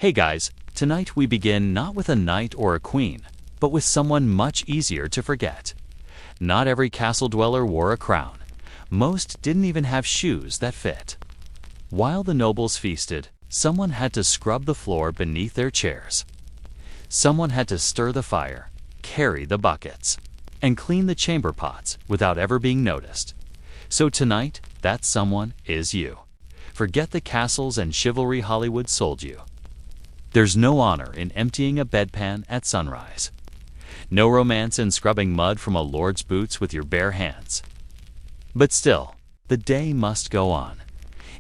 Hey guys, tonight we begin not with a knight or a queen, but with someone much easier to forget. Not every castle dweller wore a crown. Most didn't even have shoes that fit. While the nobles feasted, someone had to scrub the floor beneath their chairs. Someone had to stir the fire, carry the buckets, and clean the chamber pots without ever being noticed. So tonight, that someone is you. Forget the castles and chivalry Hollywood sold you. There's no honor in emptying a bedpan at sunrise. No romance in scrubbing mud from a lord's boots with your bare hands. But still, the day must go on.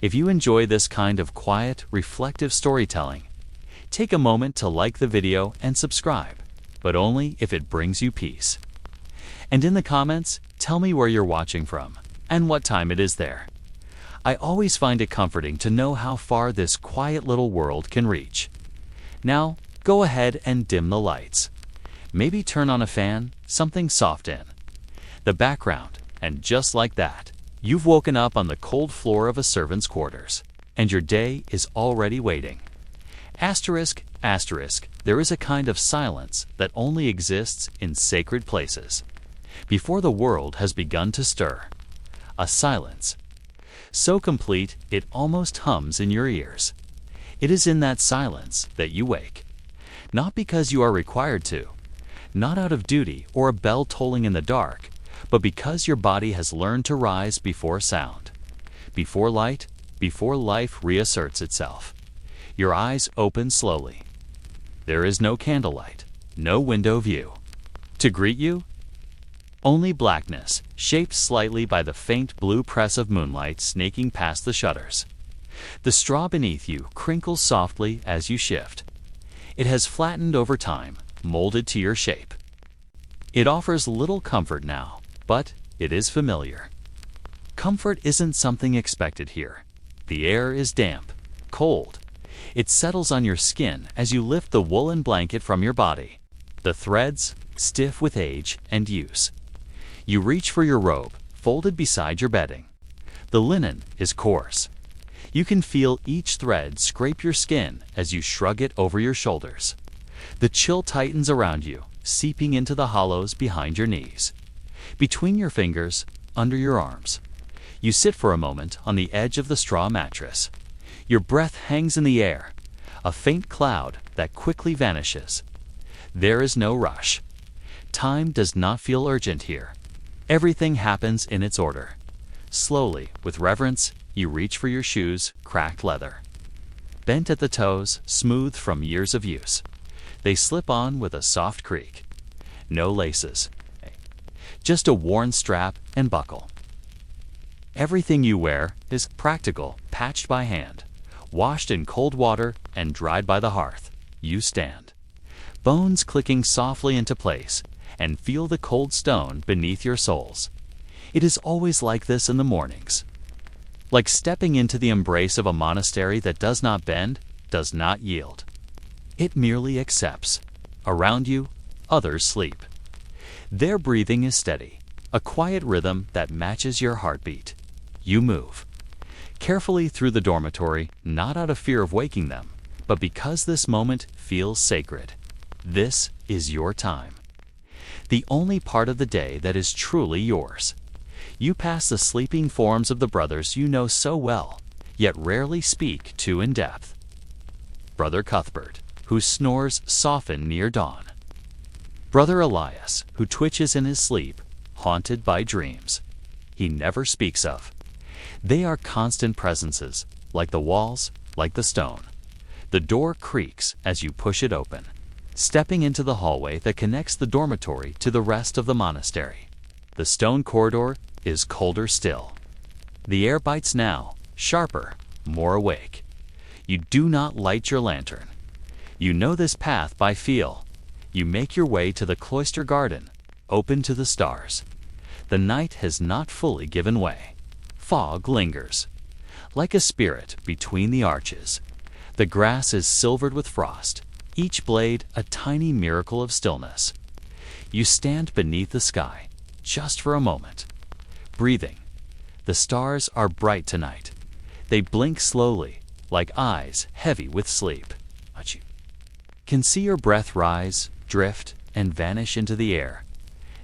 If you enjoy this kind of quiet, reflective storytelling, take a moment to like the video and subscribe, but only if it brings you peace. And in the comments, tell me where you're watching from and what time it is there. I always find it comforting to know how far this quiet little world can reach. Now, go ahead and dim the lights. Maybe turn on a fan, something soft in the background, and just like that, you've woken up on the cold floor of a servant's quarters, and your day is already waiting. Asterisk, asterisk, there is a kind of silence that only exists in sacred places. Before the world has begun to stir. A silence so complete it almost hums in your ears. It is in that silence that you wake. Not because you are required to, not out of duty or a bell tolling in the dark, but because your body has learned to rise before sound, before light, before life reasserts itself. Your eyes open slowly. There is no candlelight, no window view. To greet you, only blackness, shaped slightly by the faint blue press of moonlight snaking past the shutters. The straw beneath you crinkles softly as you shift. It has flattened over time, molded to your shape. It offers little comfort now, but it is familiar. Comfort isn't something expected here. The air is damp, cold. It settles on your skin as you lift the woolen blanket from your body, the threads stiff with age and use. You reach for your robe, folded beside your bedding. The linen is coarse. You can feel each thread scrape your skin as you shrug it over your shoulders. The chill tightens around you, seeping into the hollows behind your knees, between your fingers, under your arms. You sit for a moment on the edge of the straw mattress. Your breath hangs in the air, a faint cloud that quickly vanishes. There is no rush. Time does not feel urgent here. Everything happens in its order. Slowly, with reverence, you reach for your shoes, cracked leather. Bent at the toes, smooth from years of use. They slip on with a soft creak. No laces. Just a worn strap and buckle. Everything you wear is practical, patched by hand, washed in cold water and dried by the hearth. You stand. Bones clicking softly into place, and feel the cold stone beneath your soles. It is always like this in the mornings. Like stepping into the embrace of a monastery that does not bend, does not yield. It merely accepts. Around you, others sleep. Their breathing is steady, a quiet rhythm that matches your heartbeat. You move. Carefully through the dormitory, not out of fear of waking them, but because this moment feels sacred. This is your time. The only part of the day that is truly yours. You pass the sleeping forms of the brothers you know so well, yet rarely speak to in depth. Brother Cuthbert, whose snores soften near dawn. Brother Elias, who twitches in his sleep, haunted by dreams he never speaks of. They are constant presences, like the walls, like the stone. The door creaks as you push it open, stepping into the hallway that connects the dormitory to the rest of the monastery. The stone corridor is colder still. The air bites now, sharper, more awake. You do not light your lantern. You know this path by feel. You make your way to the cloister garden, open to the stars. The night has not fully given way. Fog lingers. Like a spirit between the arches. The grass is silvered with frost, each blade a tiny miracle of stillness. You stand beneath the sky, just for a moment. Breathing. The stars are bright tonight. They blink slowly, like eyes heavy with sleep. can see your breath rise, drift, and vanish into the air.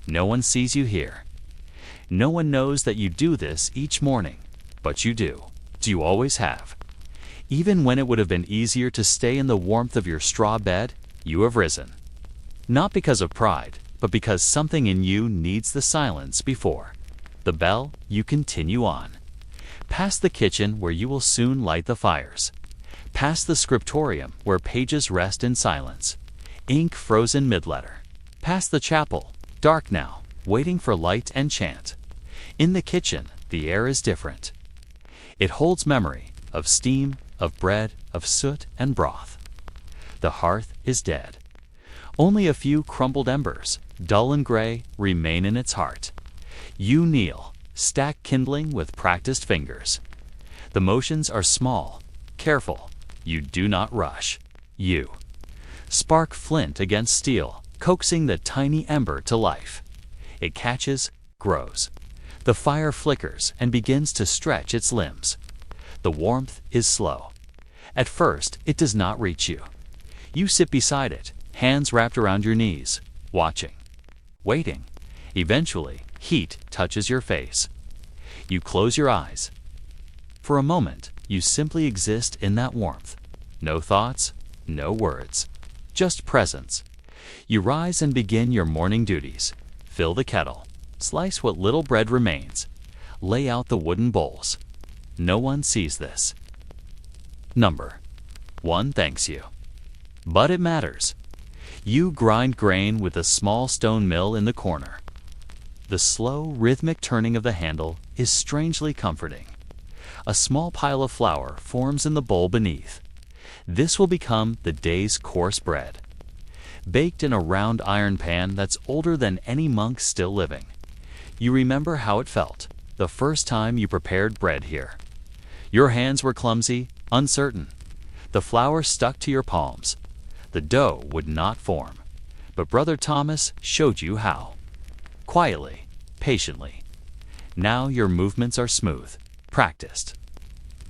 No one sees you here. No one knows that you do this each morning, but you do. You always have. Even when it would have been easier to stay in the warmth of your straw bed, you have risen. Not because of pride, but because something in you needs the silence before the bell. You continue on. Past the kitchen where you will soon light the fires. Past the scriptorium where pages rest in silence, ink frozen mid-letter. Past the chapel, dark now, waiting for light and chant. In the kitchen, the air is different. It holds memory of steam, of bread, of soot and broth. The hearth is dead. Only a few crumbled embers, dull and gray, remain in its heart. You kneel, stack kindling with practiced fingers. The motions are small, careful. You do not rush. You spark flint against steel, coaxing the tiny ember to life. It catches, grows. The fire flickers and begins to stretch its limbs. The warmth is slow. At first, it does not reach you. You sit beside it, hands wrapped around your knees, watching, waiting. Eventually, heat touches your face. You close your eyes. For a moment, you simply exist in that warmth. No thoughts, no words, just presence. You rise and begin your morning duties. Fill the kettle. Slice what little bread remains. Lay out the wooden bowls. No one sees this. Number 1 thanks you. But it matters. You grind grain with a small stone mill in the corner. The slow, rhythmic turning of the handle is strangely comforting. A small pile of flour forms in the bowl beneath. This will become the day's coarse bread. Baked in a round iron pan that's older than any monk still living. You remember how it felt the first time you prepared bread here. Your hands were clumsy, uncertain. The flour stuck to your palms. The dough would not form. But Brother Thomas showed you how. Quietly, patiently. Now your movements are smooth, practiced.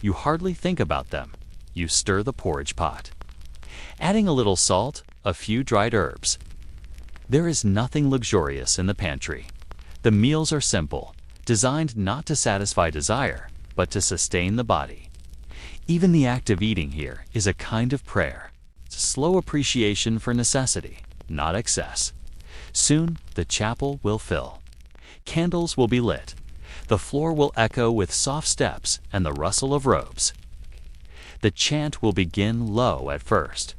You hardly think about them. You stir the porridge pot. Adding a little salt, a few dried herbs. There is nothing luxurious in the pantry. The meals are simple, designed not to satisfy desire, but to sustain the body. Even the act of eating here is a kind of prayer. It's a slow appreciation for necessity, not excess. Soon the chapel will fill. Candles will be lit. The floor will echo with soft steps and the rustle of robes. The chant will begin low at first.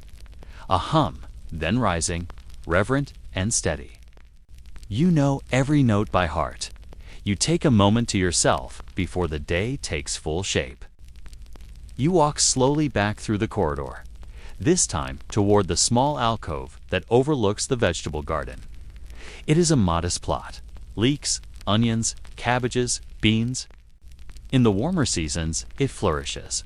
A hum, then rising, reverent and steady. You know every note by heart. You take a moment to yourself before the day takes full shape. You walk slowly back through the corridor, this time toward the small alcove that overlooks the vegetable garden. It is a modest plot. Leeks, onions, cabbages, beans. In the warmer seasons, it flourishes.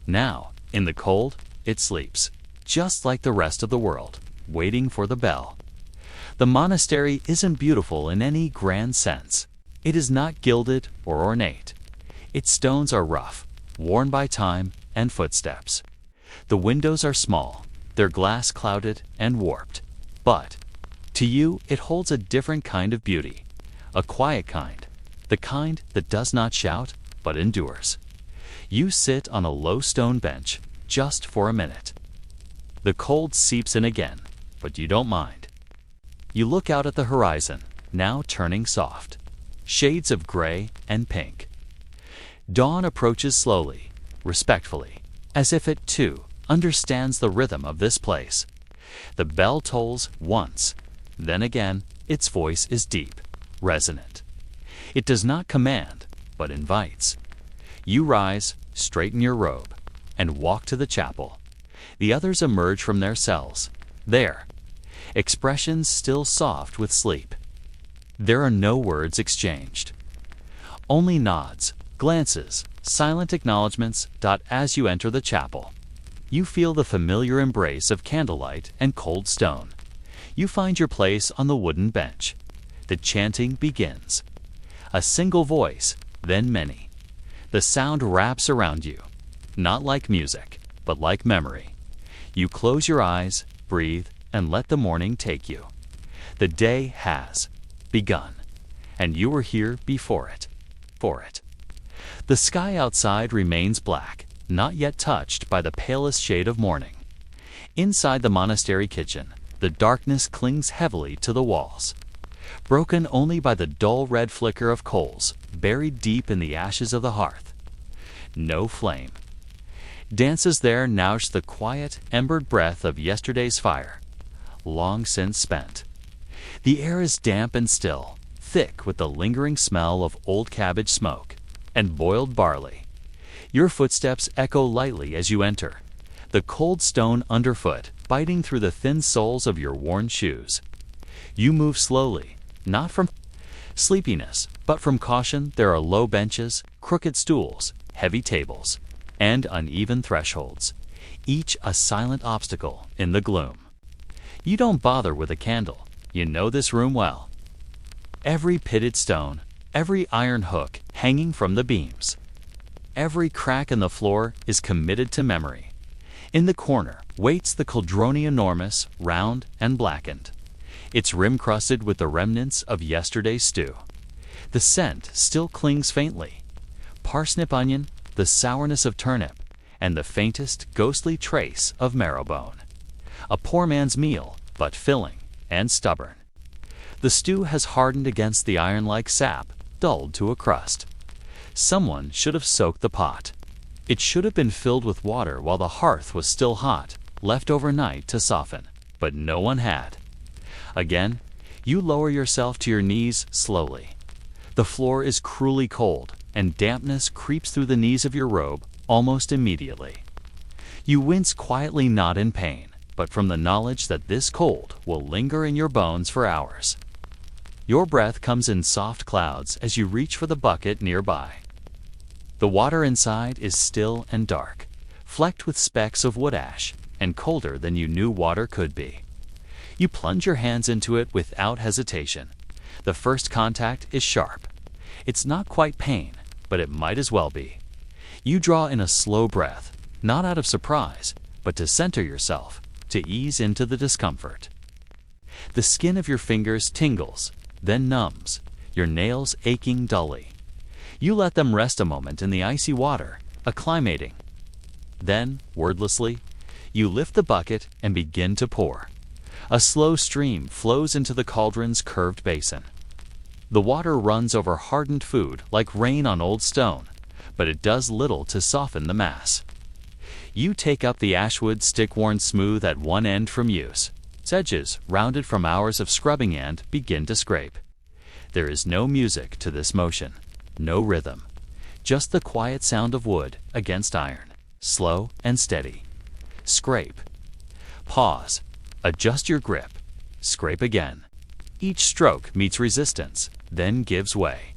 Now, in the cold, it sleeps, just like the rest of the world, waiting for the bell. The monastery isn't beautiful in any grand sense. It is not gilded or ornate. Its stones are rough, worn by time and footsteps. The windows are small, their glass clouded and warped. But to you, it holds a different kind of beauty, a quiet kind, the kind that does not shout but endures. You sit on a low stone bench just for a minute. The cold seeps in again, but you don't mind. You look out at the horizon, now turning soft. Shades of gray and pink. Dawn approaches slowly, respectfully, as if it, too, understands the rhythm of this place. The bell tolls once. Then again, its voice is deep, resonant. It does not command, but invites. You rise, straighten your robe, and walk to the chapel. The others emerge from their cells. There, expressions still soft with sleep. There are no words exchanged. Only nods, glances, silent acknowledgments dot as you enter the chapel. You feel the familiar embrace of candlelight and cold stone. You find your place on the wooden bench. The chanting begins. A single voice, then many. The sound wraps around you, not like music, but like memory. You close your eyes, breathe, and let the morning take you. The day has begun, and you were here before it. The sky outside remains black, not yet touched by the palest shade of morning. Inside the monastery kitchen, the darkness clings heavily to the walls, broken only by the dull red flicker of coals buried deep in the ashes of the hearth. No flame dances there now, the quiet, embered breath of yesterday's fire, long since spent. The air is damp and still, thick with the lingering smell of old cabbage smoke and boiled barley. Your footsteps echo lightly as you enter, the cold stone underfoot biting through the thin soles of your worn shoes. You move slowly, not from sleepiness, but from caution. There are low benches, crooked stools, heavy tables, and uneven thresholds, each a silent obstacle in the gloom. You don't bother with a candle. You know this room well. Every pitted stone, every iron hook hanging from the beams, every crack in the floor is committed to memory. In the corner waits the cauldrone, enormous, round, and blackened, its rim crusted with the remnants of yesterday's stew. The scent still clings faintly. Parsnip onion, the sourness of turnip, and the faintest ghostly trace of marrowbone. A poor man's meal, but filling and stubborn. The stew has hardened against the iron-like sap, dulled to a crust. Someone should have soaked the pot. It should have been filled with water while the hearth was still hot, left overnight to soften, but no one had. Again, you lower yourself to your knees slowly. The floor is cruelly cold, and dampness creeps through the knees of your robe almost immediately. You wince quietly, not in pain, but from the knowledge that this cold will linger in your bones for hours. Your breath comes in soft clouds as you reach for the bucket nearby. The water inside is still and dark, flecked with specks of wood ash, and colder than you knew water could be. You plunge your hands into it without hesitation. The first contact is sharp. It's not quite pain, but it might as well be. You draw in a slow breath, not out of surprise, but to center yourself, to ease into the discomfort. The skin of your fingers tingles, then numbs, your nails aching dully. You let them rest a moment in the icy water, acclimating. Then, wordlessly, you lift the bucket and begin to pour. A slow stream flows into the cauldron's curved basin. The water runs over hardened food like rain on old stone, but it does little to soften the mass. You take up the ashwood stick worn smooth at one end from use. Its edges, rounded from hours of scrubbing, and begin to scrape. There is no music to this motion, no rhythm, just the quiet sound of wood against iron, slow and steady. Scrape. Pause. Adjust your grip. Scrape again. Each stroke meets resistance, then gives way.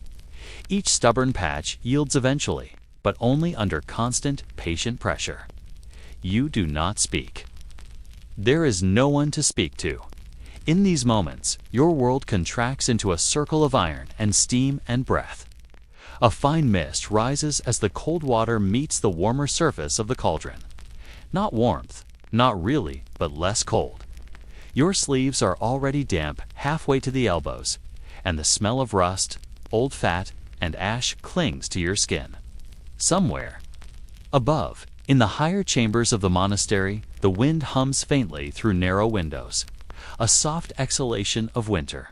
Each stubborn patch yields eventually, but only under constant, patient pressure. You do not speak. There is no one to speak to. In these moments, your world contracts into a circle of iron and steam and breath. A fine mist rises as the cold water meets the warmer surface of the cauldron. Not warmth, not really, but less cold. Your sleeves are already damp halfway to the elbows, and the smell of rust, old fat, and ash clings to your skin. Somewhere above, in the higher chambers of the monastery, the wind hums faintly through narrow windows, a soft exhalation of winter.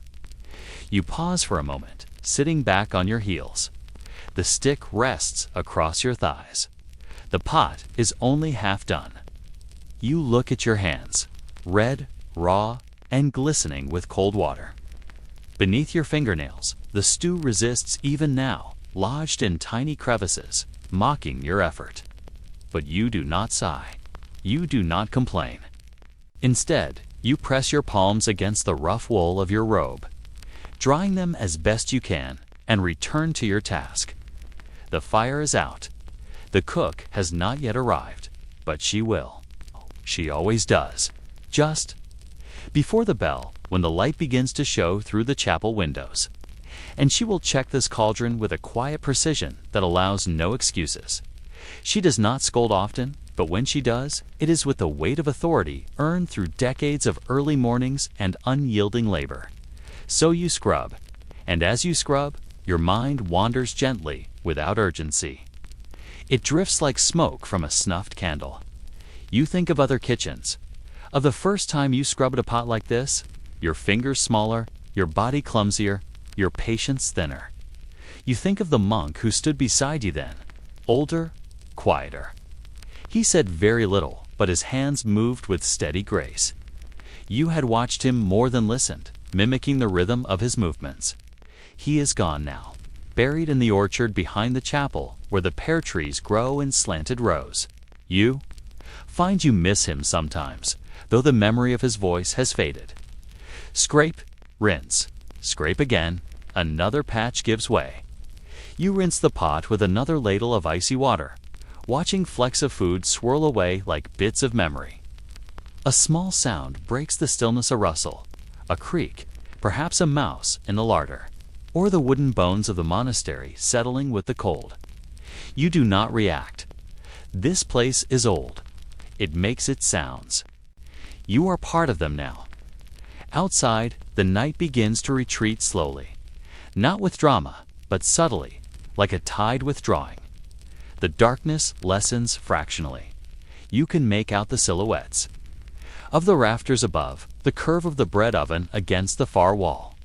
You pause for a moment, sitting back on your heels. The stick rests across your thighs. The pot is only half done. You look at your hands, red, raw, and glistening with cold water. Beneath your fingernails, the stew resists even now, lodged in tiny crevices, mocking your effort. But you do not sigh. You do not complain. Instead, you press your palms against the rough wool of your robe, drying them as best you can, and return to your task. The fire is out. The cook has not yet arrived, but she will. She always does. Just before the bell, when the light begins to show through the chapel windows. And she will check this cauldron with a quiet precision that allows no excuses. She does not scold often, But when she does, it is with the weight of authority earned through decades of early mornings and unyielding labor. So you scrub, and as you scrub, your mind wanders gently, without urgency. It drifts like smoke from a snuffed candle. You think of other kitchens, of the first time you scrubbed a pot like this, your fingers smaller, your body clumsier, your patience thinner. You think of the monk who stood beside you then, older, quieter. He said very little, but his hands moved with steady grace. You had watched him more than listened, mimicking the rhythm of his movements. He is gone now, buried in the orchard behind the chapel where the pear trees grow in slanted rows. You find you miss him sometimes, though the memory of his voice has faded. Scrape, rinse, scrape again, another patch gives way. You rinse the pot with another ladle of icy water, watching flecks of food swirl away like bits of memory. A small sound breaks the stillness, a rustle, a creak, perhaps a mouse in the larder, or the wooden bones of the monastery settling with the cold. You do not react. This place is old. It makes its sounds. You are part of them now. Outside, the night begins to retreat slowly, not with drama, but subtly, like a tide withdrawing. The darkness lessens fractionally. You can make out the silhouettes of the rafters above, the curve of the bread oven against the far wall.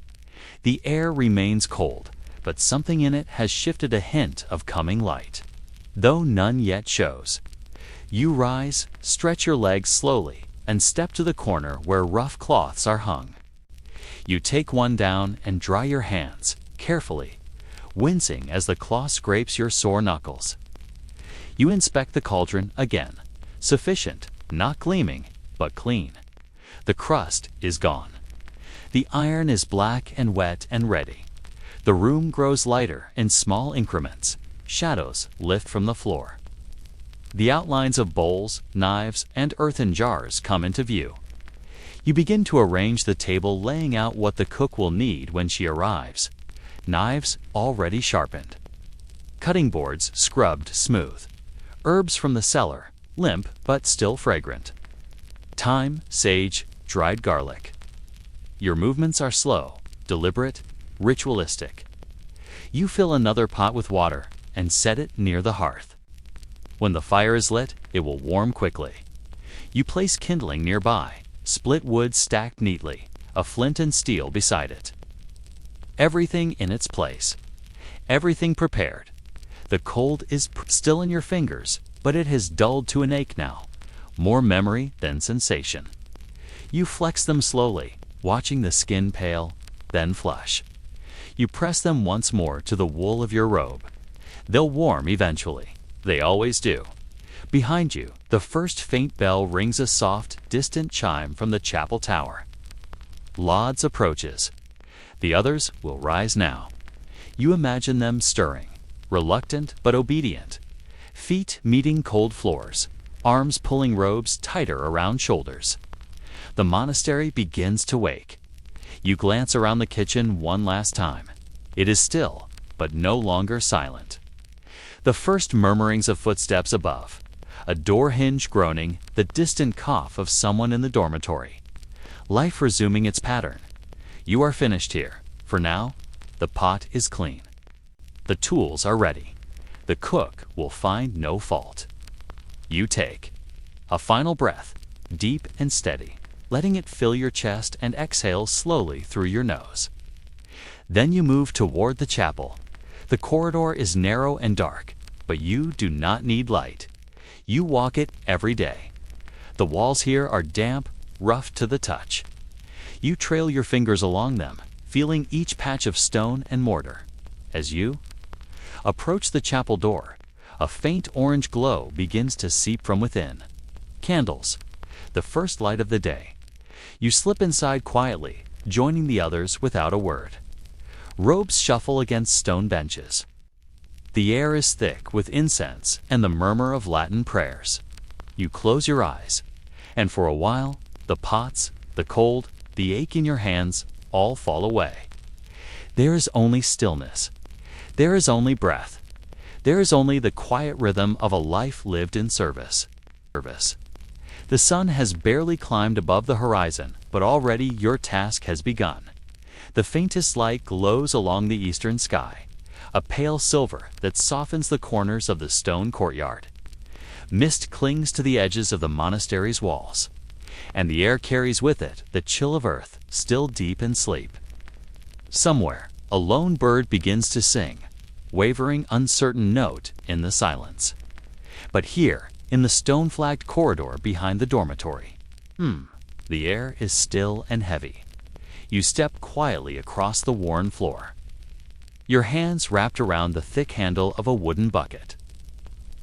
The air remains cold, but something in it has shifted a hint of coming light, though none yet shows. You rise, stretch your legs slowly, and step to the corner where rough cloths are hung. You take one down and dry your hands, carefully, wincing as the cloth scrapes your sore knuckles. You inspect the cauldron again. Sufficient, not gleaming, but clean. The crust is gone. The iron is black and wet and ready. The room grows lighter in small increments. Shadows lift from the floor. The outlines of bowls, knives, and earthen jars come into view. You begin to arrange the table, laying out what the cook will need when she arrives. Knives already sharpened. Cutting boards scrubbed smooth. Herbs from the cellar, limp but still fragrant. Thyme, sage, dried garlic. Your movements are slow, deliberate, ritualistic. You fill another pot with water and set it near the hearth. When the fire is lit, it will warm quickly. You place kindling nearby, split wood stacked neatly, a flint and steel beside it. Everything in its place. Everything prepared. The cold is still in your fingers, but it has dulled to an ache now, more memory than sensation. You flex them slowly, watching the skin pale, then flush. You press them once more to the wool of your robe. They'll warm eventually. They always do. Behind you, the first faint bell rings, a soft, distant chime from the chapel tower. Lauds approaches. The others will rise now. You imagine them stirring, reluctant but obedient, feet meeting cold floors, arms pulling robes tighter around shoulders. The monastery begins to wake. You glance around the kitchen one last time. It is still, but no longer silent. The first murmurings of footsteps above, a door hinge groaning, the distant cough of someone in the dormitory. Life resuming its pattern. You are finished here. For now, the pot is clean. The tools are ready. The cook will find no fault. You take a final breath, deep and steady, letting it fill your chest and exhale slowly through your nose. Then you move toward the chapel. The corridor is narrow and dark, but you do not need light. You walk it every day. The walls here are damp, rough to the touch. You trail your fingers along them, feeling each patch of stone and mortar. As you approach the chapel door, a faint orange glow begins to seep from within. Candles, the first light of the day. You slip inside quietly, joining the others without a word. Robes shuffle against stone benches. The air is thick with incense and the murmur of Latin prayers. You close your eyes, and for a while, the pots, the cold, the ache in your hands all fall away. There is only stillness. There is only breath. There is only the quiet rhythm of a life lived in service. service. The sun has barely climbed above the horizon, but already your task has begun. The faintest light glows along the eastern sky, a pale silver that softens the corners of the stone courtyard. Mist clings to the edges of the monastery's walls, and the air carries with it the chill of earth still deep in sleep. Somewhere, a lone bird begins to sing, wavering uncertain note in the silence. But here, in the stone-flagged corridor behind the dormitory, the air is still and heavy. You step quietly across the worn floor, your hands wrapped around the thick handle of a wooden bucket.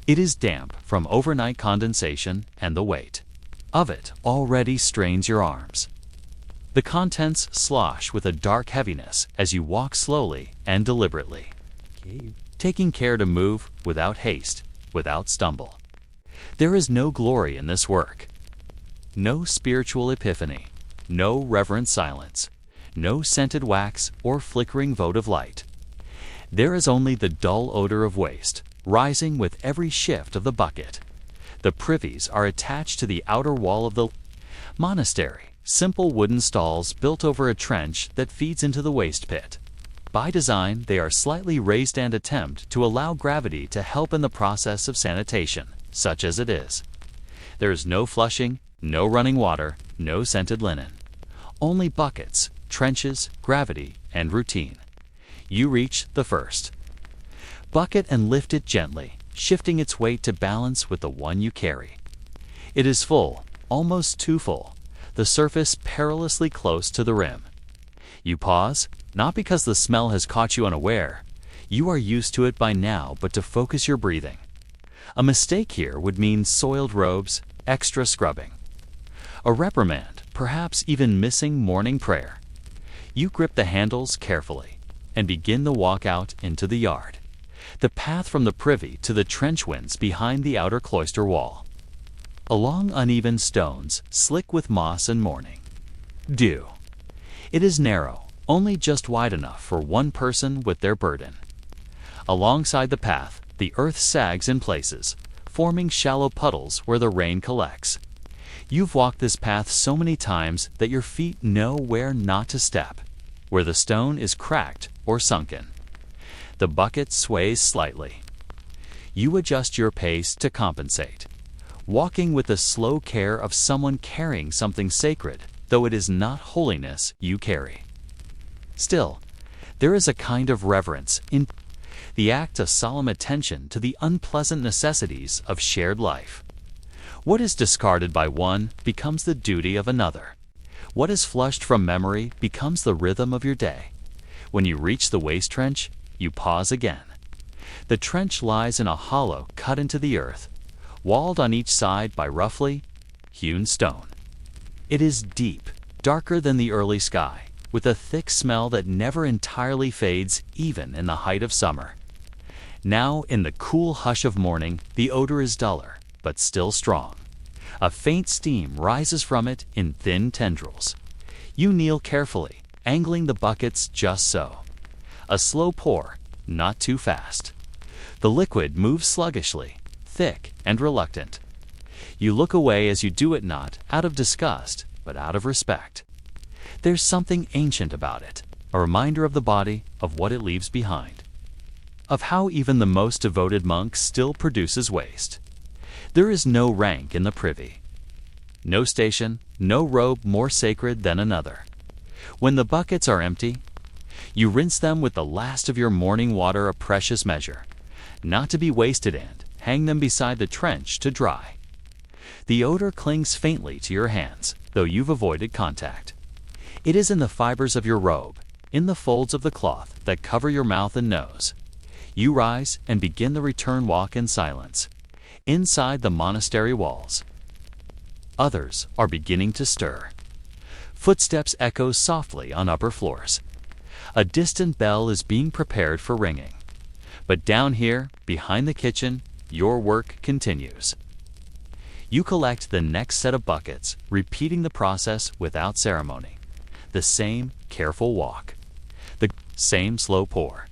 It is damp from overnight condensation, and the weight of it already strains your arms. The contents slosh with a dark heaviness as you walk slowly and deliberately, taking care to move without haste, without stumble. There is no glory in this work, no spiritual epiphany, no reverent silence, no scented wax or flickering votive light. There is only the dull odor of waste, rising with every shift of the bucket. The privies are attached to the outer wall of the monastery, simple wooden stalls built over a trench that feeds into the waste pit. By design, they are slightly raised and attempt to allow gravity to help in the process of sanitation, such as it is. There is no flushing, no running water, no scented linen. Only buckets, trenches, gravity, and routine. You reach the first bucket and lift it gently, shifting its weight to balance with the one you carry. It is full, almost too full, the surface perilously close to the rim. You pause, not because the smell has caught you unaware. You are used to it by now, but to focus your breathing. A mistake here would mean soiled robes, extra scrubbing, a reprimand, perhaps even missing morning prayer. You grip the handles carefully and begin the walk out into the yard. The path from the privy to the trench winds behind the outer cloister wall, along uneven stones, slick with moss and morning dew. It is narrow, only just wide enough for one person with their burden. Alongside the path, the earth sags in places, forming shallow puddles where the rain collects. You've walked this path so many times that your feet know where not to step, where the stone is cracked or sunken. The bucket sways slightly. You adjust your pace to compensate, walking with the slow care of someone carrying something sacred, though it is not holiness you carry. Still, there is a kind of reverence in the act, of solemn attention to the unpleasant necessities of shared life. What is discarded by one becomes the duty of another. What is flushed from memory becomes the rhythm of your day. When you reach the waste trench, you pause again. The trench lies in a hollow cut into the earth, walled on each side by roughly hewn stone. It is deep, darker than the early sky, with a thick smell that never entirely fades even in the height of summer. Now, in the cool hush of morning, the odor is duller, but still strong. A faint steam rises from it in thin tendrils. You kneel carefully, angling the buckets just so. A slow pour, not too fast. The liquid moves sluggishly, thick and reluctant. You look away as you do it, not out of disgust, but out of respect. There's something ancient about it, a reminder of the body, of what it leaves behind, of how even the most devoted monk still produces waste. There is no rank in the privy, no station, no robe more sacred than another. When the buckets are empty, you rinse them with the last of your morning water, a precious measure, not to be wasted, and hang them beside the trench to dry. The odor clings faintly to your hands, though you've avoided contact. It is in the fibers of your robe, in the folds of the cloth that cover your mouth and nose. You rise and begin the return walk in silence. Inside the monastery walls, others are beginning to stir. Footsteps echo softly on upper floors. A distant bell is being prepared for ringing. But down here, behind the kitchen, your work continues. You collect the next set of buckets, repeating the process without ceremony. The same careful walk, the same slow pour,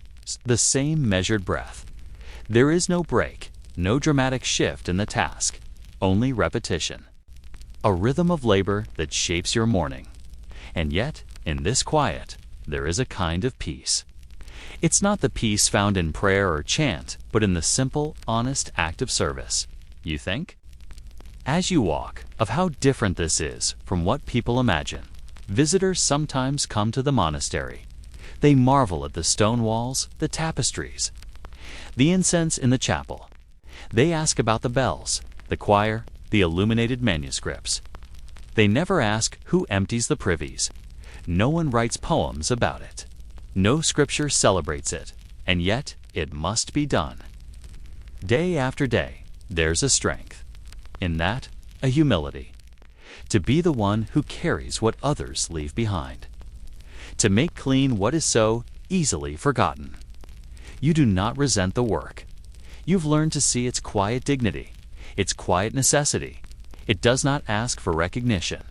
the same measured breath. There is no break, no dramatic shift in the task, only repetition. A rhythm of labor that shapes your morning. And yet, in this quiet, there is a kind of peace. It's not the peace found in prayer or chant, but in the simple, honest act of service. You think? As you walk, of how different this is from what people imagine. Visitors sometimes come to the monastery. They marvel at the stone walls, the tapestries, the incense in the chapel. They ask about the bells, the choir, the illuminated manuscripts. They never ask who empties the privies. No one writes poems about it. No scripture celebrates it, and yet it must be done. Day after day, there's a strength. In that, a humility. To be the one who carries what others leave behind. To make clean what is so easily forgotten. You do not resent the work. You've learned to see its quiet dignity, its quiet necessity. It does not ask for recognition.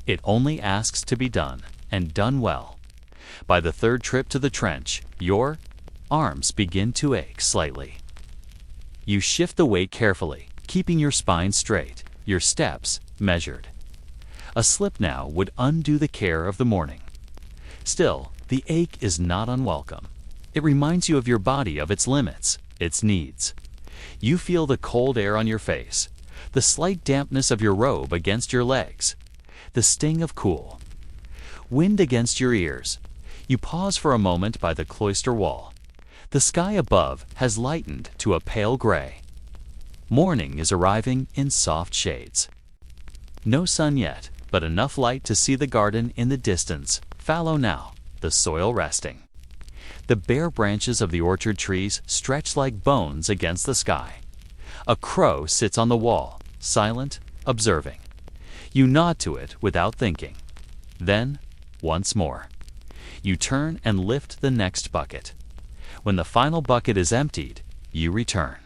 It only asks to be done, and done well. By the third trip to the trench, your arms begin to ache slightly. You shift the weight carefully, keeping your spine straight, your steps measured. A slip now would undo the care of the morning. Still, the ache is not unwelcome. It reminds you of your body of its limits, its needs. You feel the cold air on your face, the slight dampness of your robe against your legs, the sting of cool wind against your ears. You pause for a moment by the cloister wall. The sky above has lightened to a pale gray. Morning is arriving in soft shades. No sun yet, but enough light to see the garden in the distance, fallow now, the soil resting. The bare branches of the orchard trees stretch like bones against the sky. A crow sits on the wall, silent, observing. You nod to it without thinking. Then, once more. You turn and lift the next bucket. When the final bucket is emptied, you return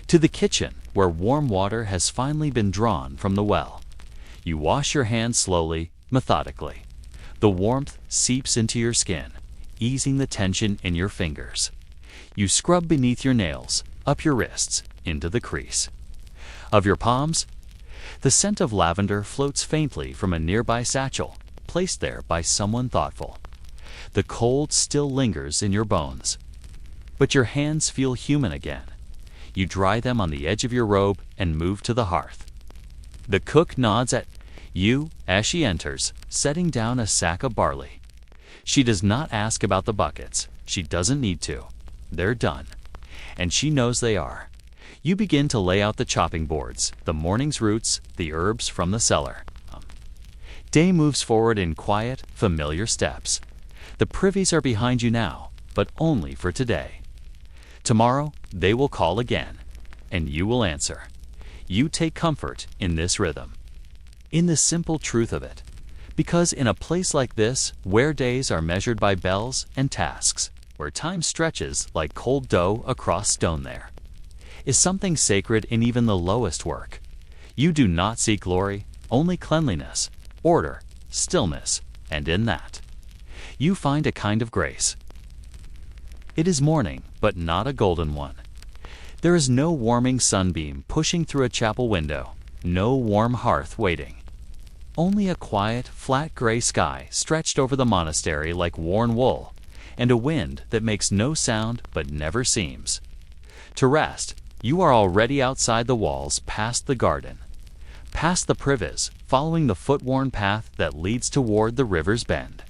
to the kitchen, where warm water has finally been drawn from the well. You wash your hands slowly, methodically. The warmth seeps into your skin, easing the tension in your fingers. You scrub beneath your nails, up your wrists, into the crease of your palms. The scent of lavender floats faintly from a nearby satchel, placed there by someone thoughtful. The cold still lingers in your bones, but your hands feel human again. You dry them on the edge of your robe and move to the hearth. The cook nods at you as she enters, setting down a sack of barley. She does not ask about the buckets. She doesn't need to. They're done. And she knows they are. You begin to lay out the chopping boards, the morning's roots, the herbs from the cellar. Day moves forward in quiet, familiar steps. The privies are behind you now, but only for today. Tomorrow, they will call again, and you will answer. You take comfort in this rhythm, in the simple truth of it. Because in a place like this, where days are measured by bells and tasks, where time stretches like cold dough across stone, there is something sacred in even the lowest work. You do not seek glory, only cleanliness, order, stillness, and in that, you find a kind of grace. It is morning, but not a golden one. There is no warming sunbeam pushing through a chapel window, no warm hearth waiting. Only a quiet, flat gray sky stretched over the monastery like worn wool, and a wind that makes no sound but never seems to rest. You are already outside the walls, past the garden, past the privis, following the foot-worn path that leads toward the river's bend.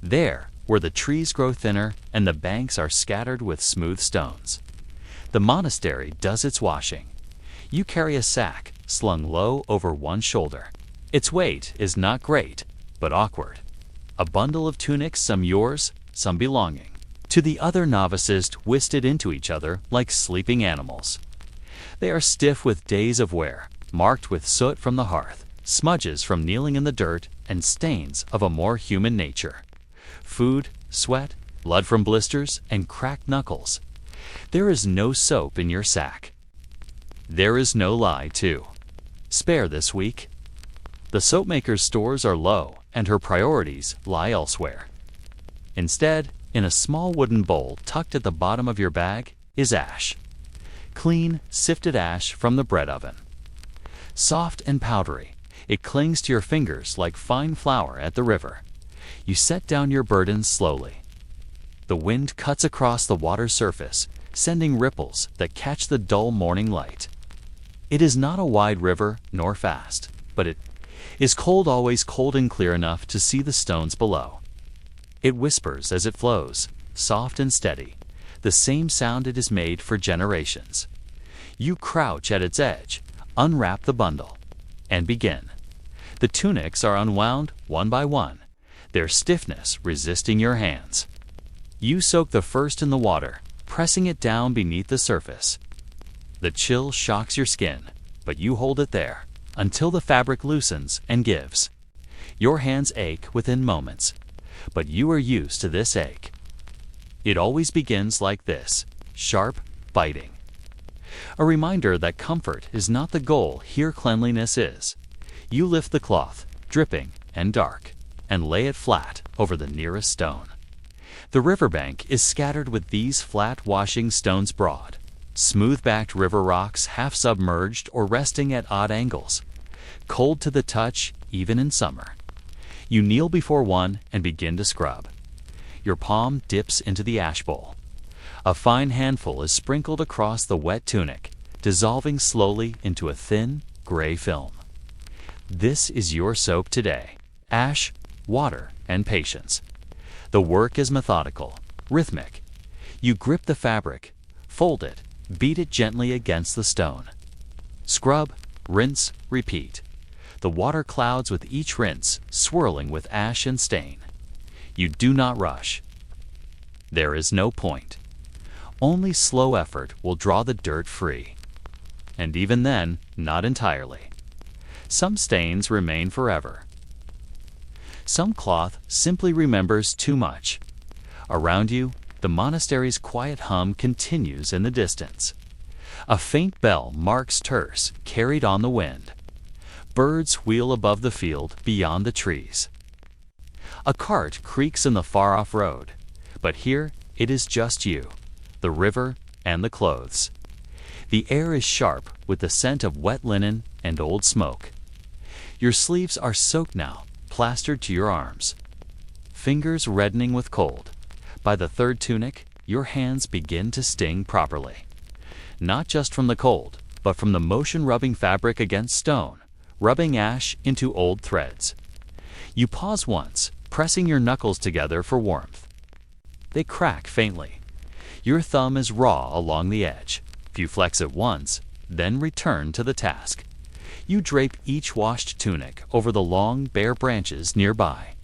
There, where the trees grow thinner and the banks are scattered with smooth stones, the monastery does its washing. You carry a sack slung low over one shoulder. Its weight is not great, but awkward. A bundle of tunics, some yours, some belonging to the other novices, twisted into each other like sleeping animals. They are stiff with days of wear, marked with soot from the hearth, smudges from kneeling in the dirt, and stains of a more human nature. Food, sweat, blood from blisters, and cracked knuckles. There is no soap in your sack. There is no lie, too. Spare this week. The soapmaker's stores are low, and her priorities lie elsewhere. Instead, in a small wooden bowl tucked at the bottom of your bag is ash. Clean, sifted ash from the bread oven. Soft and powdery, it clings to your fingers like fine flour at the river. You set down your burdens slowly. The wind cuts across the water's surface, sending ripples that catch the dull morning light. It is not a wide river nor fast, but it is cold, always cold and clear enough to see the stones below. It whispers as it flows, soft and steady, the same sound it has made for generations. You crouch at its edge, unwrap the bundle, and begin. The tunics are unwound one by one, their stiffness resisting your hands. You soak the first in the water, pressing it down beneath the surface. The chill shocks your skin, but you hold it there until the fabric loosens and gives. Your hands ache within moments, but you are used to this ache. It always begins like this, sharp, biting. A reminder that comfort is not the goal, here cleanliness is. You lift the cloth, dripping and dark, and lay it flat over the nearest stone. The riverbank is scattered with these flat washing stones, broad, smooth-backed river rocks, half submerged or resting at odd angles, cold to the touch even in summer. You kneel before one and begin to scrub. Your palm dips into the ash bowl. A fine handful is sprinkled across the wet tunic, dissolving slowly into a thin, gray film. This is your soap today: ash, water, and patience. The work is methodical, rhythmic. You grip the fabric, fold it, beat it gently against the stone. Scrub, rinse, repeat. The water clouds with each rinse, swirling with ash and stain. You do not rush. There is no point. Only slow effort will draw the dirt free. And even then, not entirely. Some stains remain forever. Some cloth simply remembers too much. Around you, the monastery's quiet hum continues in the distance. A faint bell marks terse, carried on the wind. Birds wheel above the field beyond the trees. A cart creaks in the far-off road, but here it is just you, the river, and the clothes. The air is sharp with the scent of wet linen and old smoke. Your sleeves are soaked now, plastered to your arms. Fingers reddening with cold. By the third tunic, your hands begin to sting properly. Not just from the cold, but from the motion rubbing fabric against stone, rubbing ash into old threads. You pause once, pressing your knuckles together for warmth. They crack faintly. Your thumb is raw along the edge. You flex it once, then return to the task. You drape each washed tunic over the long, bare branches nearby.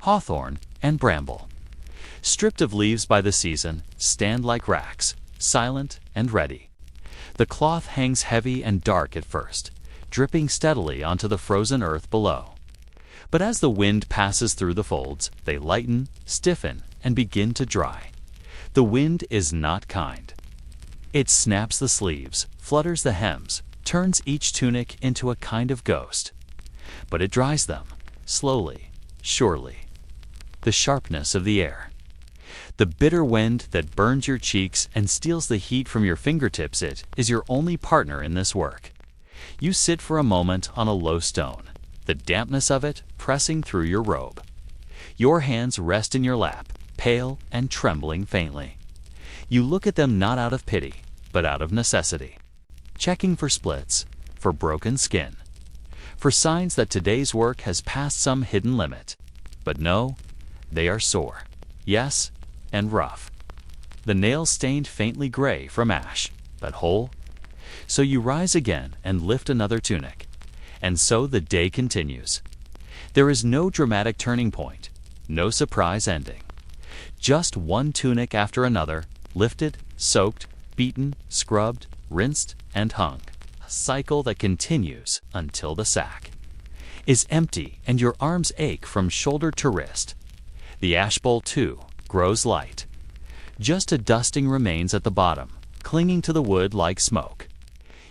Hawthorn and bramble, stripped of leaves by the season, stand like racks, silent and ready. The cloth hangs heavy and dark at first, dripping steadily onto the frozen earth below. But as the wind passes through the folds, they lighten, stiffen, and begin to dry. The wind is not kind. It snaps the sleeves, flutters the hems, turns each tunic into a kind of ghost. But it dries them, slowly, surely. The sharpness of the air. The bitter wind that burns your cheeks and steals the heat from your fingertips, it is your only partner in this work. You sit for a moment on a low stone, the dampness of it pressing through your robe. Your hands rest in your lap, pale and trembling faintly. You look at them not out of pity, but out of necessity, checking for splits, for broken skin, for signs that today's work has passed some hidden limit. But no, they are sore, yes, and rough. The nails stained faintly gray from ash, but whole. So you rise again and lift another tunic, and so the day continues. There is no dramatic turning point, no surprise ending. Just one tunic after another, lifted, soaked, beaten, scrubbed, rinsed, and hung. A cycle that continues until the sack is empty and your arms ache from shoulder to wrist. The ash bowl, too, grows light. Just a dusting remains at the bottom, clinging to the wood like smoke.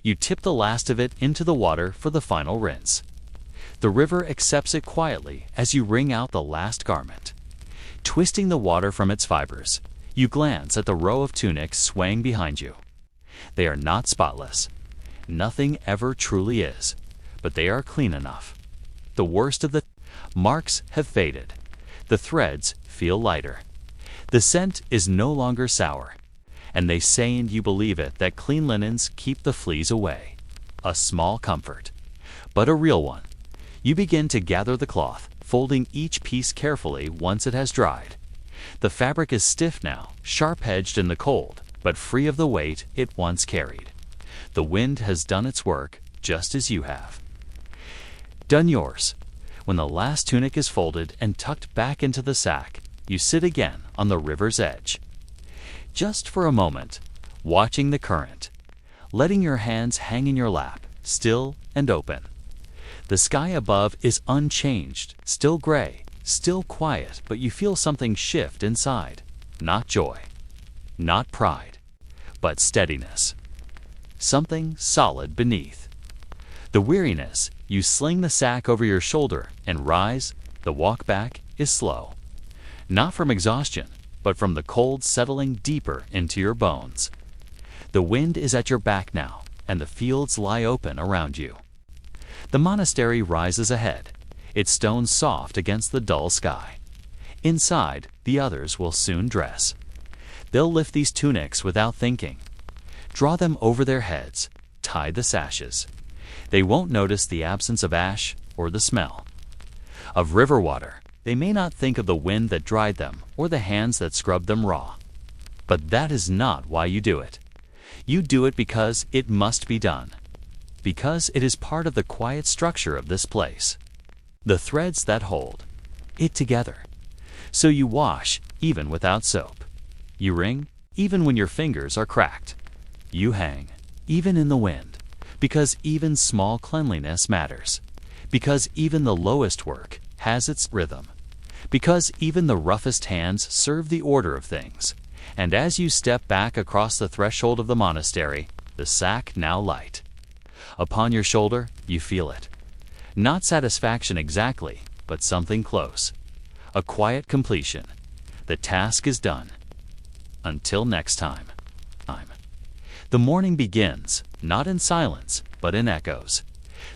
You tip the last of it into the water for the final rinse. The river accepts it quietly as you wring out the last garment. Twisting the water from its fibers, you glance at the row of tunics swaying behind you. They are not spotless. Nothing ever truly is, but they are clean enough. The worst of the marks have faded. The threads feel lighter. The scent is no longer sour. And they say, and you believe it, that clean linens keep the fleas away. A small comfort, but a real one. You begin to gather the cloth, folding each piece carefully once it has dried. The fabric is stiff now, sharp-edged in the cold, but free of the weight it once carried. The wind has done its work, just as you have. Done yours. When the last tunic is folded and tucked back into the sack, you sit again on the river's edge. Just for a moment, watching the current, letting your hands hang in your lap, still and open. The sky above is unchanged, still gray, still quiet, but you feel something shift inside. Not joy, not pride, but steadiness. Something solid beneath. The weariness, you sling the sack over your shoulder and rise. The walk back is slow. Not from exhaustion, but from the cold settling deeper into your bones. The wind is at your back now, and the fields lie open around you. The monastery rises ahead, its stones soft against the dull sky. Inside, the others will soon dress. They'll lift these tunics without thinking. Draw them over their heads, tie the sashes. They won't notice the absence of ash or the smell of river water. They may not think of the wind that dried them or the hands that scrubbed them raw. But that is not why you do it. You do it because it must be done. Because it is part of the quiet structure of this place. The threads that hold it together. So you wash even without soap. You wring even when your fingers are cracked. You hang even in the wind. Because even small cleanliness matters. Because even the lowest work has its rhythm. Because even the roughest hands serve the order of things. And as you step back across the threshold of the monastery, the sack now light. Upon your shoulder, you feel it. Not satisfaction exactly, but something close. A quiet completion. The task is done. Until next time. The morning begins, not in silence, but in echoes.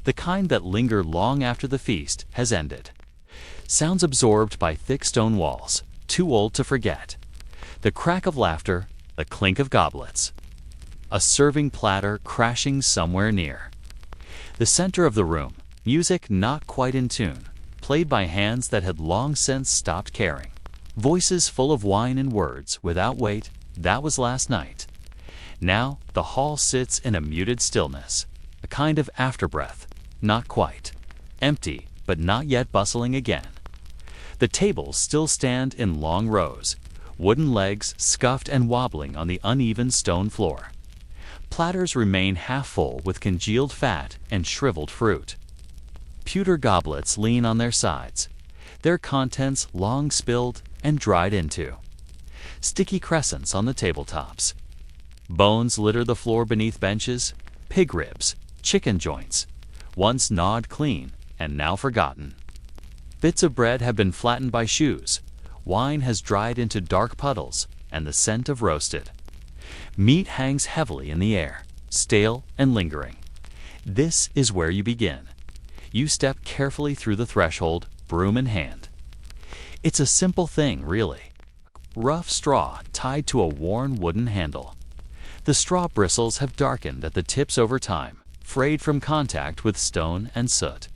The kind that linger long after the feast has ended. Sounds absorbed by thick stone walls, too old to forget. The crack of laughter, the clink of goblets. A serving platter crashing somewhere near. The center of the room, music not quite in tune, played by hands that had long since stopped caring. Voices full of wine and words without weight. That was last night. Now the hall sits in a muted stillness, a kind of afterbreath, not quite. Empty, but not yet bustling again. The tables still stand in long rows, wooden legs scuffed and wobbling on the uneven stone floor. Platters remain half full with congealed fat and shriveled fruit. Pewter goblets lean on their sides, their contents long spilled and dried into. Sticky crescents on the tabletops. Bones litter the floor beneath benches, pig ribs, chicken joints, once gnawed clean and now forgotten. Bits of bread have been flattened by shoes, wine has dried into dark puddles, and the scent of roasted meat hangs heavily in the air, stale and lingering. This is where you begin. You step carefully through the threshold, broom in hand. It's a simple thing, really. Rough straw tied to a worn wooden handle. The straw bristles have darkened at the tips over time, frayed from contact with stone and soot.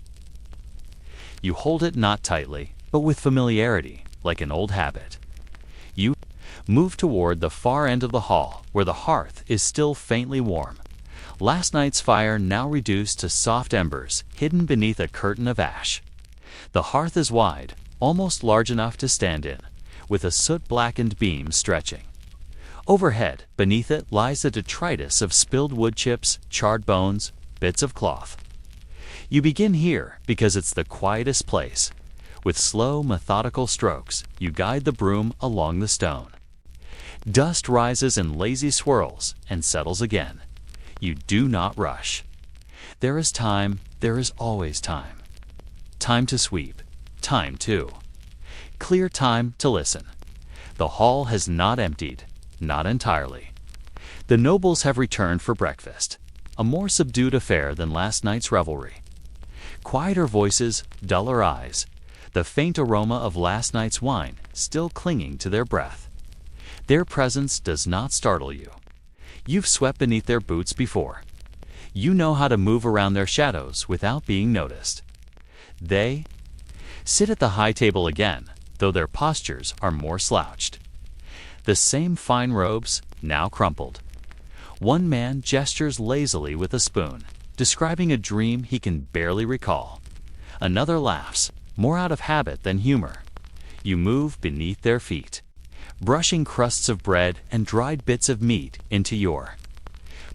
You hold it not tightly, but with familiarity, like an old habit. You move toward the far end of the hall, where the hearth is still faintly warm. Last night's fire now reduced to soft embers, hidden beneath a curtain of ash. The hearth is wide, almost large enough to stand in, with a soot-blackened beam stretching. Overhead, beneath it, lies the detritus of spilled wood chips, charred bones, bits of cloth. You begin here because it's the quietest place. With slow, methodical strokes, you guide the broom along the stone. Dust rises in lazy swirls and settles again. You do not rush. There is time, there is always time. Time to sweep, time to clear, time to listen. The hall has not emptied, not entirely. The nobles have returned for breakfast. a more subdued affair than last night's revelry. Quieter voices, duller eyes, the faint aroma of last night's wine still clinging to their breath. Their presence does not startle you. You've swept beneath their boots before. You know how to move around their shadows without being noticed. They sit at the high table again, though their postures are more slouched. The same fine robes, now crumpled. One man gestures lazily with a spoon, describing a dream he can barely recall. Another laughs, more out of habit than humor. You move beneath their feet, brushing crusts of bread and dried bits of meat into your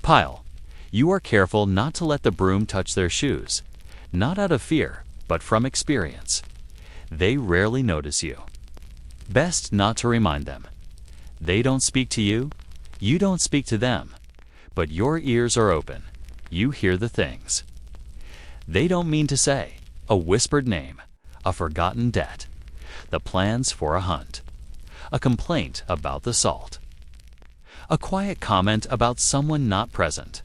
pile. You are careful not to let the broom touch their shoes, not out of fear, but from experience. They rarely notice you. Best not to remind them. They don't speak to you, you don't speak to them, but your ears are open. You hear the things they don't mean to say: a whispered name, a forgotten debt, the plans for a hunt, a complaint about the salt, a quiet comment about someone not present.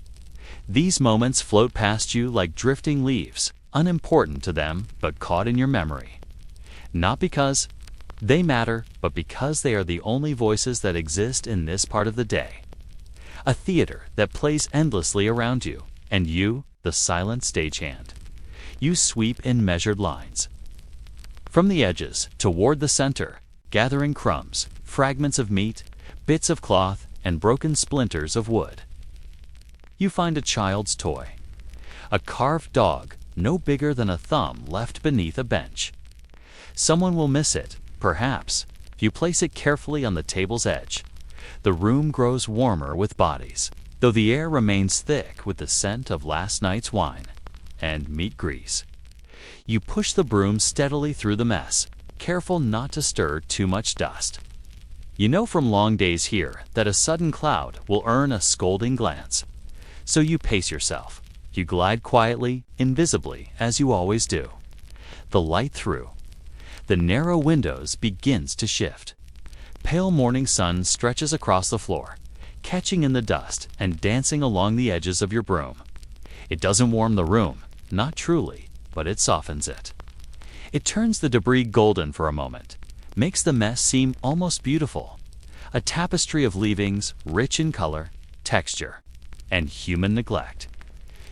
These moments float past you like drifting leaves, unimportant to them but caught in your memory. Not because they matter, but because they are the only voices that exist in this part of the day. A theater that plays endlessly around you, and you, the silent stagehand. You sweep in measured lines. From the edges toward the center, gathering crumbs, fragments of meat, bits of cloth, and broken splinters of wood. You find a child's toy. A carved dog, no bigger than a thumb, left beneath a bench. Someone will miss it, perhaps, if you place it carefully on the table's edge. The room grows warmer with bodies, though the air remains thick with the scent of last night's wine and meat grease. You push the broom steadily through the mess, careful not to stir too much dust. You know from long days here that a sudden cloud will earn a scolding glance. So you pace yourself. You glide quietly, invisibly, as you always do. The light through the narrow windows begins to shift. Pale morning sun stretches across the floor, catching in the dust and dancing along the edges of your broom. It doesn't warm the room, not truly, but it softens it. It turns the debris golden for a moment, makes the mess seem almost beautiful. A tapestry of leavings, rich in color, texture, and human neglect.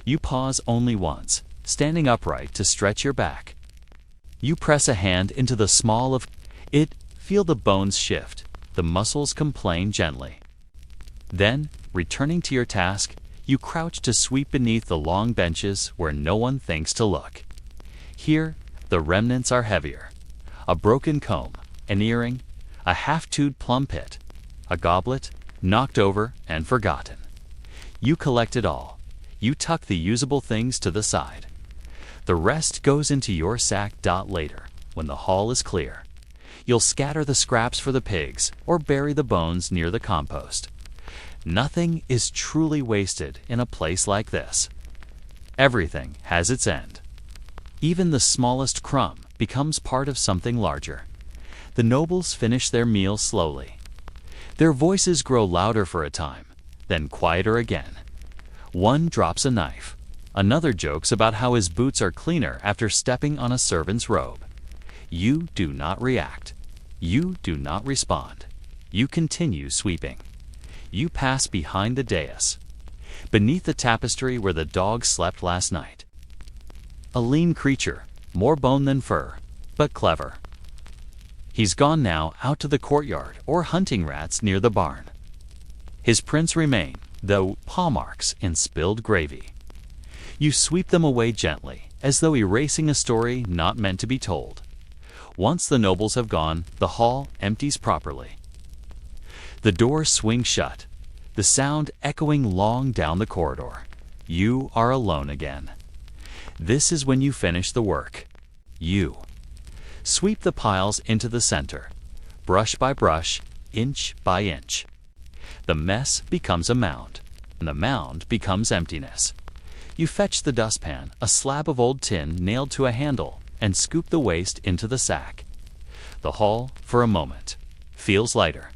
You pause only once, standing upright to stretch your back. You press a hand into the small of it, feel the bones shift, the muscles complain gently. Then, returning to your task, you crouch to sweep beneath the long benches where no one thinks to look. Here, the remnants are heavier. A broken comb, an earring, a half-chewed plum pit, a goblet, knocked over and forgotten. You collect it all. You tuck the usable things to the side. The rest goes into your sack. Later, when the hall is clear, you'll scatter the scraps for the pigs or bury the bones near the compost. Nothing is truly wasted in a place like this. Everything has its end. Even the smallest crumb becomes part of something larger. The nobles finish their meal slowly. Their voices grow louder for a time, then quieter again. One drops a knife. Another jokes about how his boots are cleaner after stepping on a servant's robe. You do not react. You do not respond. You continue sweeping. You pass behind the dais, beneath the tapestry where the dog slept last night. A lean creature, more bone than fur, but clever. He's gone now out to the courtyard or hunting rats near the barn. His prints remain, though paw marks in spilled gravy. You sweep them away gently, as though erasing a story not meant to be told. Once the nobles have gone, the hall empties properly. The door swings shut, the sound echoing long down the corridor. You are alone again. This is when you finish the work. You sweep the piles into the center, brush by brush, inch by inch. The mess becomes a mound, and the mound becomes emptiness. You fetch the dustpan, a slab of old tin nailed to a handle, and scoop the waste into the sack. The hall, for a moment, feels lighter,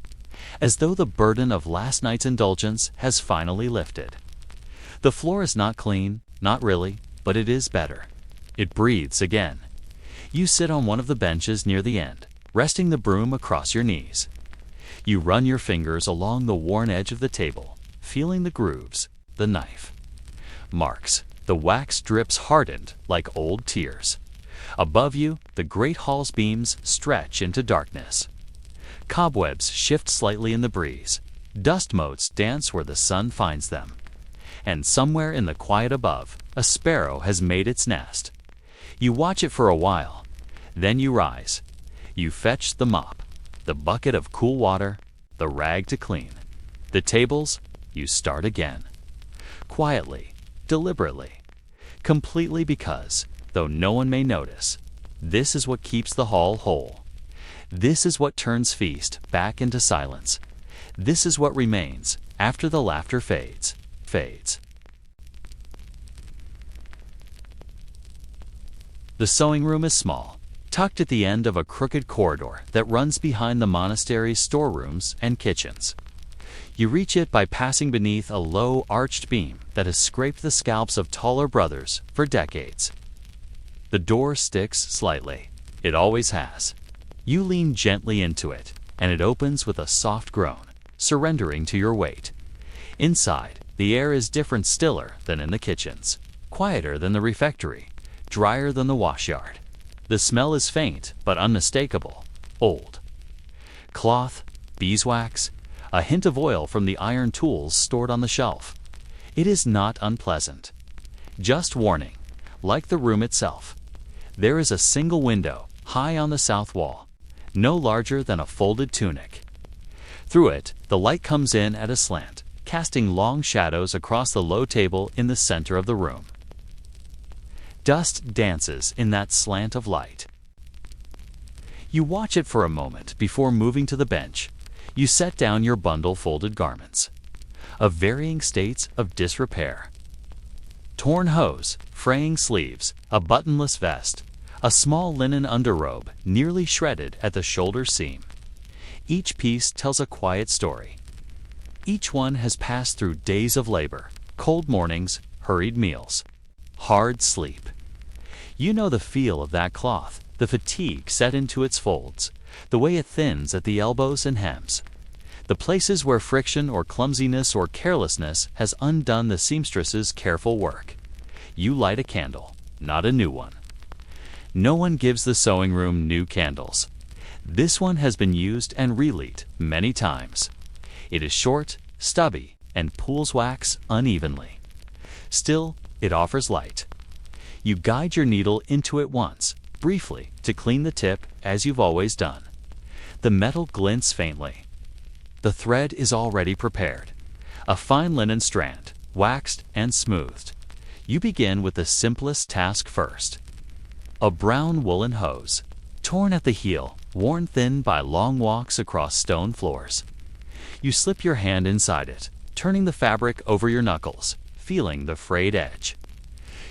as though the burden of last night's indulgence has finally lifted. The floor is not clean, not really, but it is better. It breathes again. You sit on one of the benches near the end, resting the broom across your knees. You run your fingers along the worn edge of the table, feeling the grooves, the knife marks. The wax drips hardened like old tears. Above you, the great hall's beams stretch into darkness. Cobwebs shift slightly in the breeze. Dust motes dance where the sun finds them. And somewhere in the quiet above, a sparrow has made its nest. You watch it for a while. Then you rise. You fetch the mop, the bucket of cool water, the rag to clean. The tables, you start again. Quietly, deliberately, completely because, though no one may notice, this is what keeps the hall whole. This is what turns feast back into silence. This is what remains after the laughter fades. The sewing room is small, tucked at the end of a crooked corridor that runs behind the monastery's storerooms and kitchens. You reach it by passing beneath a low, arched beam that has scraped the scalps of taller brothers for decades. The door sticks slightly. It always has. You lean gently into it, and it opens with a soft groan, surrendering to your weight. Inside, the air is different, stiller than in the kitchens, quieter than the refectory, drier than the washyard. The smell is faint but unmistakable, old. Cloth, beeswax, a hint of oil from the iron tools stored on the shelf. It is not unpleasant. Just warning, like the room itself. There is a single window, high on the south wall, no larger than a folded tunic. Through it, the light comes in at a slant, casting long shadows across the low table in the center of the room. Dust dances in that slant of light. You watch it for a moment before moving to the bench. You set down your bundle folded garments, of varying states of disrepair. Torn hose, fraying sleeves, a buttonless vest, a small linen underrobe nearly shredded at the shoulder seam. Each piece tells a quiet story. Each one has passed through days of labor, cold mornings, hurried meals, hard sleep. You know the feel of that cloth, the fatigue set into its folds, the way it thins at the elbows and hems. The places where friction or clumsiness or carelessness has undone the seamstress's careful work. You light a candle, not a new one. No one gives the sewing room new candles. This one has been used and relit many times. It is short, stubby, and pools wax unevenly. Still, it offers light. You guide your needle into it once, briefly, to clean the tip as you've always done. The metal glints faintly. The thread is already prepared. A fine linen strand, waxed and smoothed. You begin with the simplest task first. A brown woolen hose, torn at the heel, worn thin by long walks across stone floors. You slip your hand inside it, turning the fabric over your knuckles, feeling the frayed edge.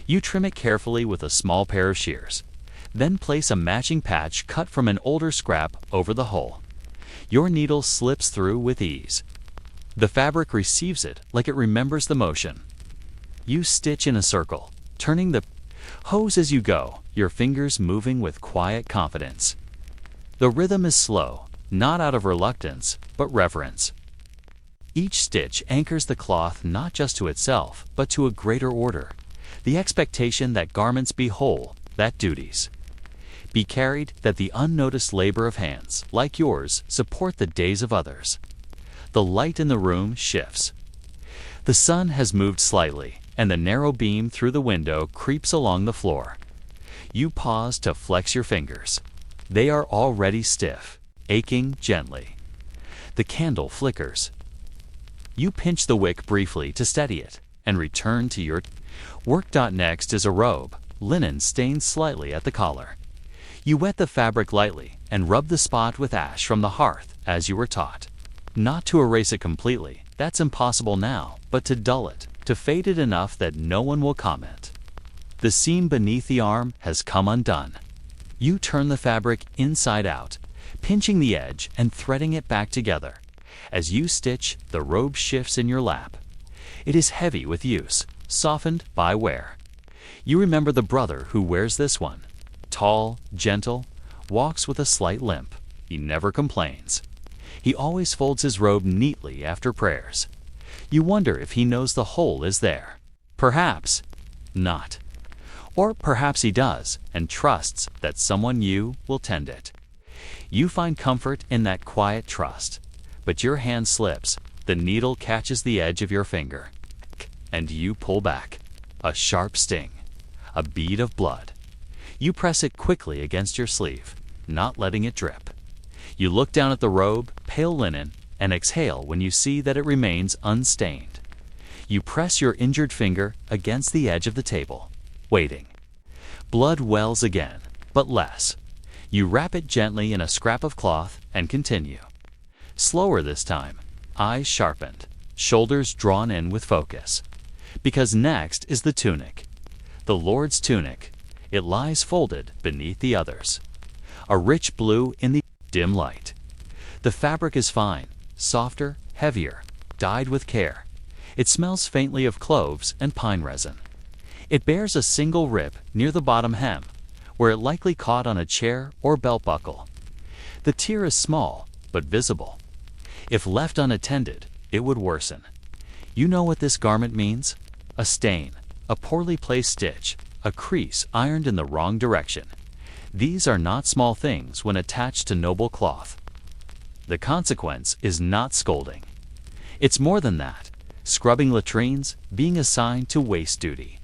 You trim it carefully with a small pair of shears, then place a matching patch cut from an older scrap over the hole. Your needle slips through with ease. The fabric receives it like it remembers the motion. You stitch in a circle, turning the hose as you go, your fingers moving with quiet confidence. The rhythm is slow, not out of reluctance, but reverence. Each stitch anchors the cloth not just to itself, but to a greater order. The expectation that garments be whole, that duties be carried, that the unnoticed labor of hands, like yours, support the days of others. The light in the room shifts. The sun has moved slightly, and the narrow beam through the window creeps along the floor. You pause to flex your fingers. They are already stiff, aching gently. The candle flickers. You pinch the wick briefly to steady it, and return to your work. Next is a robe, linen stained slightly at the collar. You wet the fabric lightly and rub the spot with ash from the hearth as you were taught. Not to erase it completely, that's impossible now, but to dull it, to fade it enough that no one will comment. The seam beneath the arm has come undone. You turn the fabric inside out, pinching the edge and threading it back together. As you stitch, the robe shifts in your lap. It is heavy with use, softened by wear. You remember the brother who wears this one. Tall, gentle, walks with a slight limp. He never complains. He always folds his robe neatly after prayers. You wonder if he knows the hole is there. Perhaps not. Or perhaps he does and trusts that someone you will tend it. You find comfort in that quiet trust, but your hand slips, the needle catches the edge of your finger, and you pull back. A sharp sting, a bead of blood. You press it quickly against your sleeve, not letting it drip. You look down at the robe, pale linen, and exhale when you see that it remains unstained. You press your injured finger against the edge of the table, waiting. Blood wells again, but less. You wrap it gently in a scrap of cloth and continue. Slower this time, eyes sharpened, shoulders drawn in with focus. Because next is the tunic. The Lord's tunic. It lies folded beneath the others. A rich blue in the dim light. The fabric is fine, softer, heavier, dyed with care. It smells faintly of cloves and pine resin. It bears a single rip near the bottom hem, where it likely caught on a chair or belt buckle. The tear is small, but visible. If left unattended, it would worsen. You know what this garment means? A stain, a poorly placed stitch, a crease ironed in the wrong direction. These are not small things when attached to noble cloth. The consequence is not scolding. It's more than that. Scrubbing latrines, being assigned to waste duty.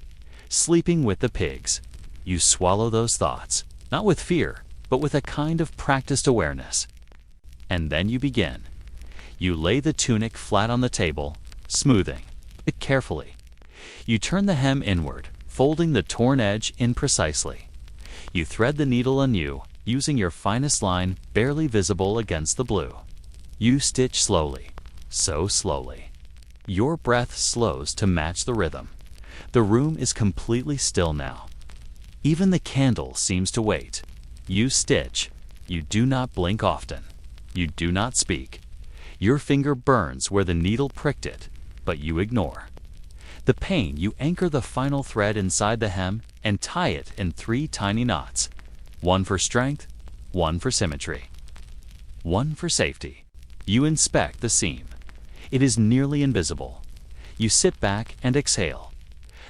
Sleeping with the pigs. You swallow those thoughts, not with fear, but with a kind of practiced awareness. And then you begin. You lay the tunic flat on the table, smoothing it carefully. You turn the hem inward, folding the torn edge in precisely. You thread the needle anew, using your finest line barely visible against the blue. You stitch slowly, so slowly. Your breath slows to match the rhythm. The room is completely still now. Even the candle seems to wait. You stitch. You do not blink often. You do not speak. Your finger burns where the needle pricked it, but you ignore. The pain, you anchor the final thread inside the hem and tie it in 3 tiny knots. One for strength, one for symmetry, one for safety. You inspect the seam. It is nearly invisible. You sit back and exhale.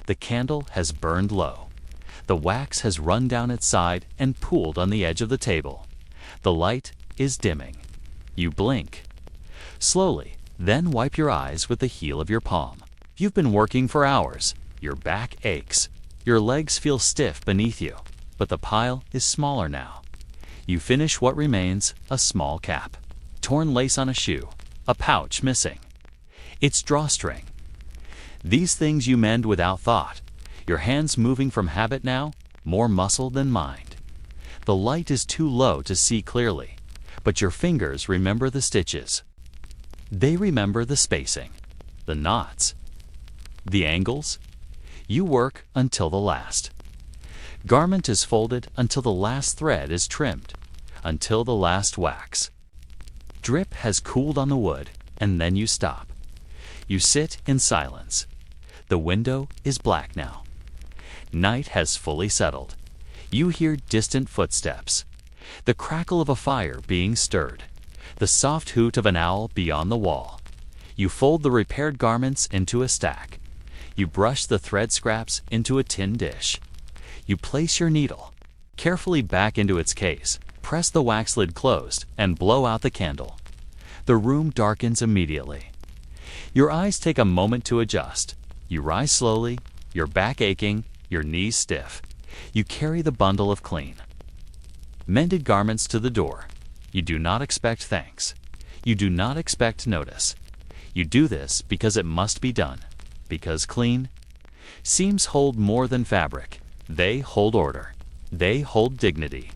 The candle has burned low. The wax has run down its side and pooled on the edge of the table. The light is dimming. You blink. Slowly, then wipe your eyes with the heel of your palm. You've been working for hours. Your back aches. Your legs feel stiff beneath you, but the pile is smaller now. You finish what remains, a small cap. Torn lace on a shoe. A pouch missing. Its drawstring. These things you mend without thought. Your hands moving from habit now, more muscle than mind. The light is too low to see clearly, but your fingers remember the stitches. They remember the spacing, the knots, the angles. You work until the last. Garment is folded until the last thread is trimmed, until the last wax. Drip has cooled on the wood, and then you stop. You sit in silence. The window is black now. Night has fully settled. You hear distant footsteps, the crackle of a fire being stirred, the soft hoot of an owl beyond the wall. You fold the repaired garments into a stack. You brush the thread scraps into a tin dish. You place your needle carefully back into its case, press the wax lid closed, and blow out the candle. The room darkens immediately. Your eyes take a moment to adjust. You rise slowly, your back aching, your knees stiff. You carry the bundle of clean, mended garments to the door. You do not expect thanks. You do not expect notice. You do this because it must be done, because clean seams hold more than fabric. They hold order. They hold dignity.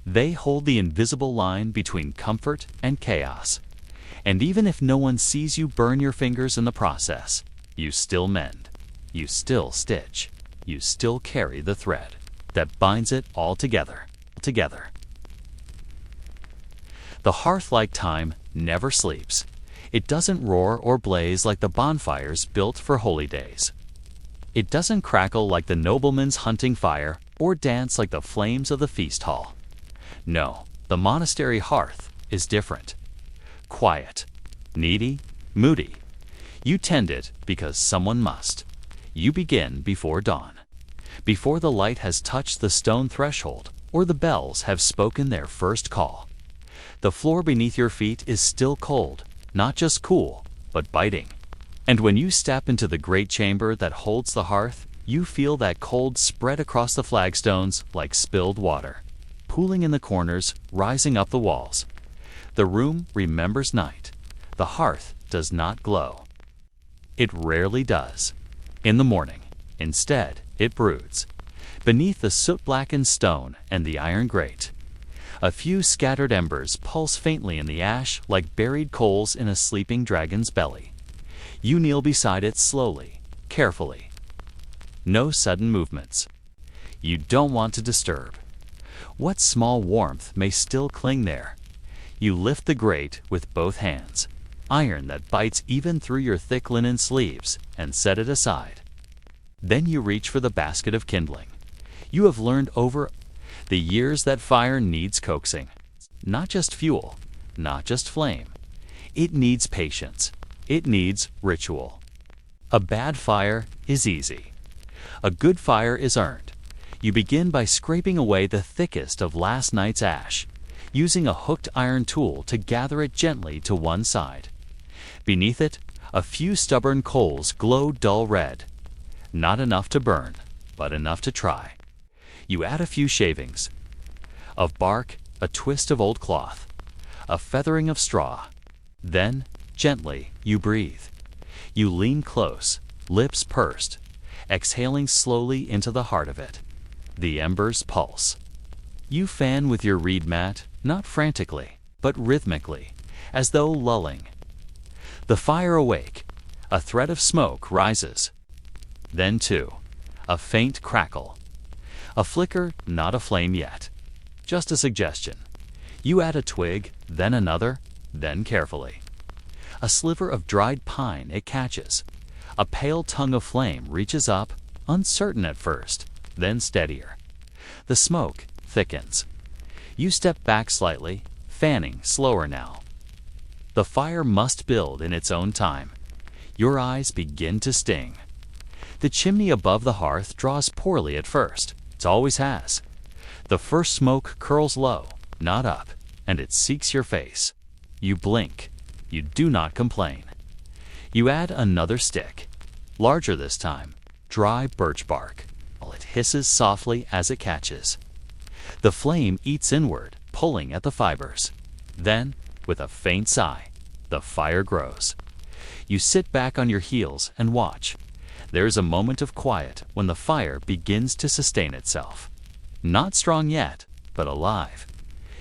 They hold the invisible line between comfort and chaos. And even if no one sees you burn your fingers in the process, you still mend. You still stitch. You still carry the thread that binds it all together. The hearth-like time never sleeps. It doesn't roar or blaze like the bonfires built for holy days. It doesn't crackle like the nobleman's hunting fire or dance like the flames of the feast hall. No, the monastery hearth is different. Quiet, needy, moody. You tend it because someone must. You begin before dawn, before the light has touched the stone threshold or the bells have spoken their first call. The floor beneath your feet is still cold, not just cool, but biting. And when you step into the great chamber that holds the hearth, you feel that cold spread across the flagstones like spilled water, pooling in the corners, rising up the walls. The room remembers night. The hearth does not glow. It rarely does. In the morning, instead, it broods, beneath the soot-blackened stone and the iron grate. A few scattered embers pulse faintly in the ash like buried coals in a sleeping dragon's belly. You kneel beside it slowly, carefully. No sudden movements. You don't want to disturb. What small warmth may still cling there? You lift the grate with both hands, iron that bites even through your thick linen sleeves, and set it aside. Then you reach for the basket of kindling. You have learned over the years that fire needs coaxing. Not just fuel, not just flame. It needs patience. It needs ritual. A bad fire is easy. A good fire is earned. You begin by scraping away the thickest of last night's ash, using a hooked iron tool to gather it gently to one side. Beneath it, a few stubborn coals glow dull red. Not enough to burn, but enough to try. You add a few shavings of bark, a twist of old cloth, a feathering of straw. Then, gently, you breathe. You lean close, lips pursed, exhaling slowly into the heart of it. The embers pulse. You fan with your reed mat, not frantically, but rhythmically, as though lulling. The fire awake. A thread of smoke rises. Then, too, a faint crackle. A flicker, not a flame yet. Just a suggestion. You add a twig, then another, then carefully. A sliver of dried pine it catches. A pale tongue of flame reaches up, uncertain at first, then steadier. The smoke thickens. You step back slightly, fanning slower now. The fire must build in its own time. Your eyes begin to sting. The chimney above the hearth draws poorly at first. It always has. The first smoke curls low, not up, and it seeks your face. You blink. You do not complain. You add another stick, larger this time, dry birch bark, while it hisses softly as it catches. The flame eats inward, pulling at the fibers. Then, with a faint sigh, the fire grows. You sit back on your heels and watch. There is a moment of quiet when the fire begins to sustain itself. Not strong yet, but alive.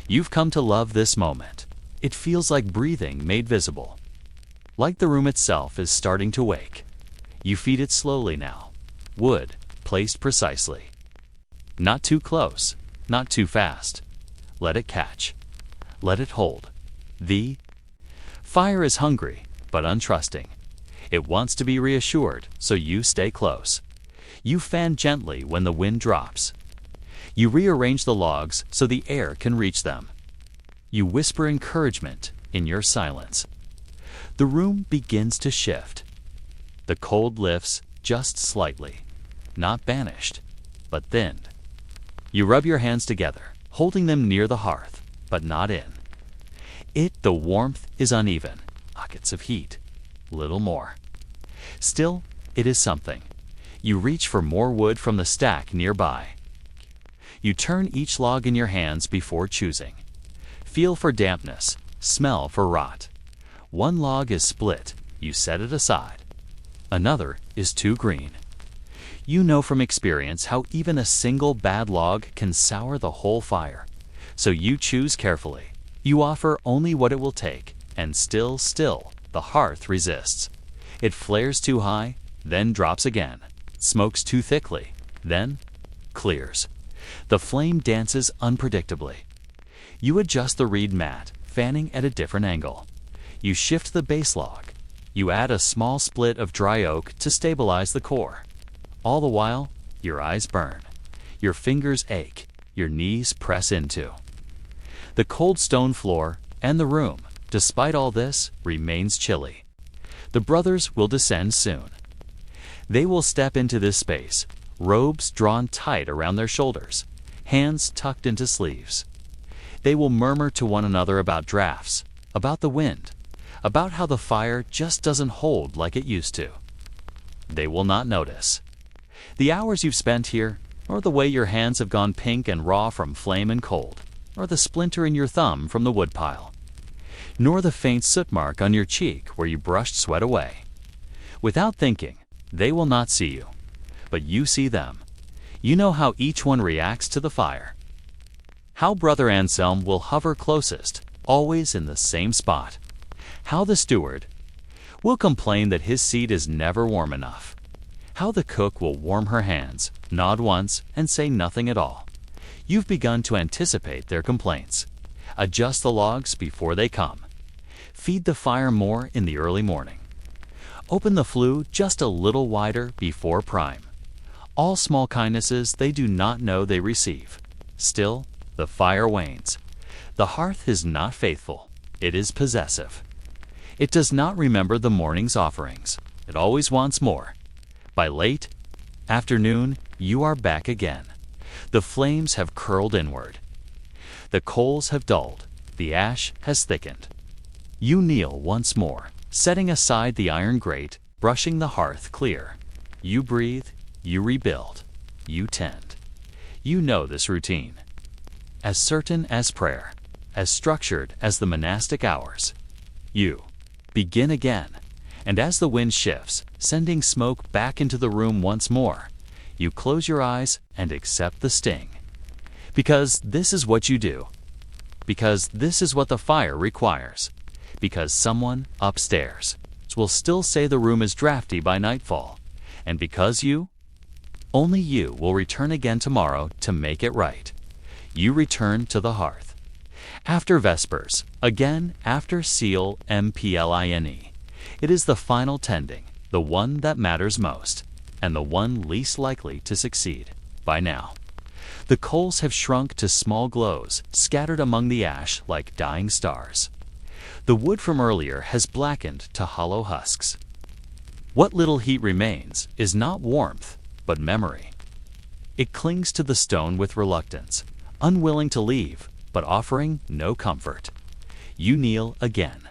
You've come to love this moment. It feels like breathing made visible. Like the room itself is starting to wake. You feed it slowly now. Wood, placed precisely. Not too close, not too fast. Let it catch. Let it hold. The fire is hungry, but untrusting. It wants to be reassured, so you stay close. You fan gently when the wind drops. You rearrange the logs so the air can reach them. You whisper encouragement in your silence. The room begins to shift. The cold lifts just slightly, not banished, but thinned. You rub your hands together, holding them near the hearth, but not in. The warmth is uneven, pockets of heat. Little more. Still, it is something. You reach for more wood from the stack nearby. You turn each log in your hands before choosing. Feel for dampness, smell for rot. One log is split, you set it aside. Another is too green. You know from experience how even a single bad log can sour the whole fire. So you choose carefully. You offer only what it will take, and still, the hearth resists. It flares too high, then drops again, smokes too thickly, then clears. The flame dances unpredictably. You adjust the reed mat, fanning at a different angle. You shift the base log. You add a small split of dry oak to stabilize the core. All the while, your eyes burn, your fingers ache, your knees press into. The cold stone floor and the room, despite all this, remains chilly. The brothers will descend soon. They will step into this space, robes drawn tight around their shoulders, hands tucked into sleeves. They will murmur to one another about drafts, about the wind, about how the fire just doesn't hold like it used to. They will not notice the hours you've spent here, or the way your hands have gone pink and raw from flame and cold, or the splinter in your thumb from the woodpile, nor the faint soot mark on your cheek where you brushed sweat away. Without thinking, they will not see you, but you see them. You know how each one reacts to the fire. How Brother Anselm will hover closest, always in the same spot. How the steward will complain that his seat is never warm enough. How the cook will warm her hands, nod once, and say nothing at all. You've begun to anticipate their complaints. Adjust the logs before they come. Feed the fire more in the early morning. Open the flue just a little wider before prime. All small kindnesses they do not know they receive. Still, the fire wanes. The hearth is not faithful. It is possessive. It does not remember the morning's offerings. It always wants more. By late afternoon, you are back again. The flames have curled inward. The coals have dulled. The ash has thickened. You kneel once more, setting aside the iron grate, brushing the hearth clear. You breathe, you rebuild, you tend. You know this routine. As certain as prayer, as structured as the monastic hours. You begin again, and as the wind shifts, sending smoke back into the room once more, you close your eyes and accept the sting. Because this is what you do. Because this is what the fire requires. Because someone upstairs will still say the room is drafty by nightfall. And because you, only you, will return again tomorrow to make it right. You return to the hearth. After Vespers, again after Seal Mpline. It is the final tending, the one that matters most, and the one least likely to succeed. By now, the coals have shrunk to small glows, scattered among the ash like dying stars. The wood from earlier has blackened to hollow husks. What little heat remains is not warmth, but memory. It clings to the stone with reluctance, unwilling to leave, but offering no comfort. You kneel again.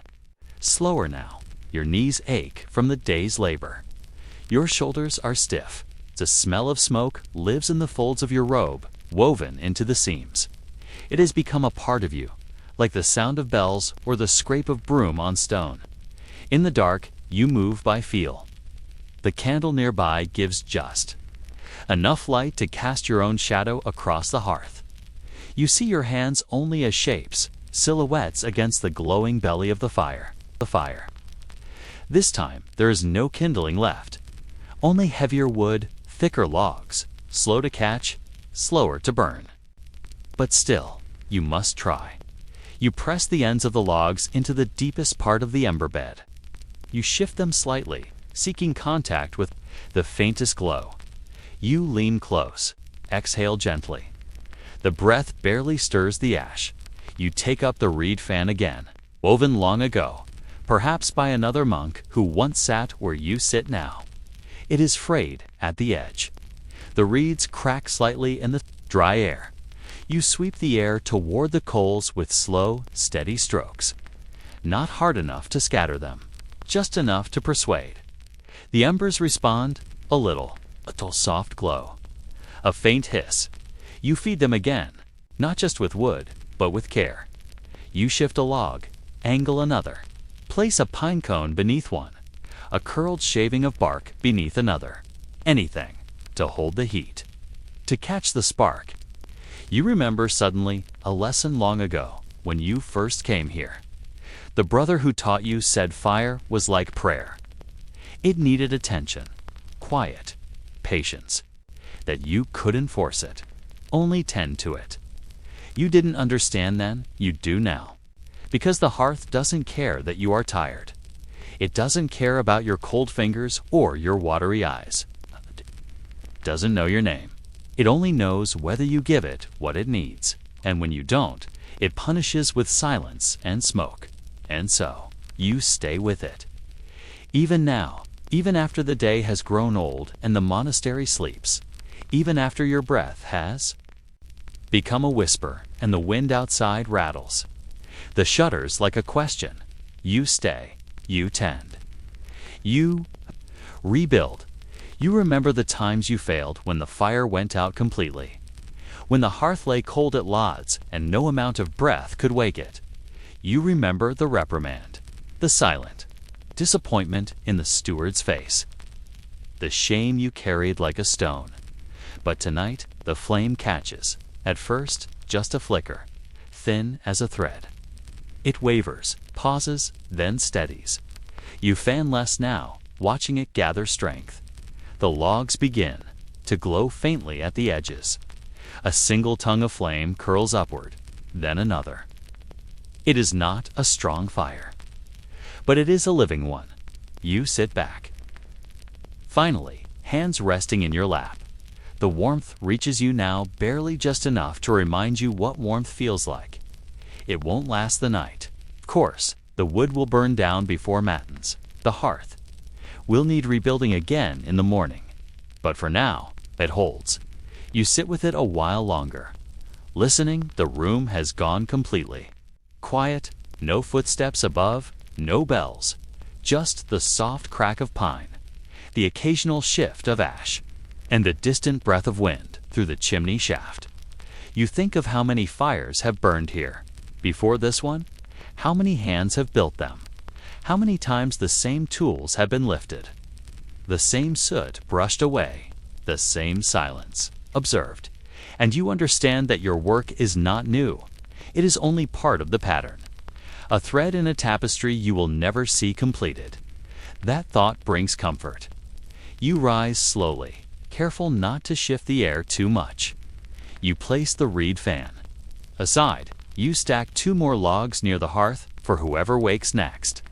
Slower now. Your knees ache from the day's labor. Your shoulders are stiff. The smell of smoke lives in the folds of your robe, woven into the seams. It has become a part of you, like the sound of bells or the scrape of broom on stone. In the dark, you move by feel. The candle nearby gives just enough light to cast your own shadow across the hearth. You see your hands only as shapes, silhouettes against the glowing belly of the fire. This time, there is no kindling left. Only heavier wood, thicker logs, slow to catch, slower to burn. But still, you must try. You press the ends of the logs into the deepest part of the ember bed. You shift them slightly, seeking contact with the faintest glow. You lean close, exhale gently. The breath barely stirs the ash. You take up the reed fan again, woven long ago, perhaps by another monk who once sat where you sit now. It is frayed at the edge. The reeds crack slightly in the dry air. You sweep the air toward the coals with slow, steady strokes. Not hard enough to scatter them, just enough to persuade. The embers respond, a little soft glow. A faint hiss. You feed them again, not just with wood, but with care. You shift a log, angle another. Place a pine cone beneath one, a curled shaving of bark beneath another. Anything to hold the heat, to catch the spark. You remember suddenly a lesson long ago when you first came here. The brother who taught you said fire was like prayer. It needed attention, quiet, patience, that you couldn't force it, only tend to it. You didn't understand then, you do now. Because the hearth doesn't care that you are tired. It doesn't care about your cold fingers or your watery eyes. doesn't know your name. It only knows whether you give it what it needs, and when you don't, it punishes with silence and smoke. And so, you stay with it. Even now, even after the day has grown old and the monastery sleeps, even after your breath has become a whisper and the wind outside rattles, the shudders like a question, you stay, you tend. You rebuild. You remember the times you failed when the fire went out completely, when the hearth lay cold at Lodz and no amount of breath could wake it. You remember the reprimand, the silent disappointment in the steward's face, the shame you carried like a stone. But tonight the flame catches, at first just a flicker, thin as a thread. It wavers, pauses, then steadies. You fan less now, watching it gather strength. The logs begin to glow faintly at the edges. A single tongue of flame curls upward, then another. It is not a strong fire, but it is a living one. You sit back. Finally, hands resting in your lap. The warmth reaches you now barely just enough to remind you what warmth feels like. It won't last the night. Of course, the wood will burn down before matins. The hearth will need rebuilding again in the morning. But for now, it holds. You sit with it a while longer. Listening, the room has gone completely. Quiet, no footsteps above, no bells. Just the soft crack of pine, the occasional shift of ash, and the distant breath of wind through the chimney shaft. You think of how many fires have burned here. Before this one, how many hands have built them? How many times the same tools have been lifted, the same soot brushed away, the same silence observed, and you understand that your work is not new. It is only part of the pattern, a thread in a tapestry you will never see completed. That thought brings comfort. You rise slowly, careful not to shift the air too much. You place the reed fan aside. You stack 2 more logs near the hearth for whoever wakes next.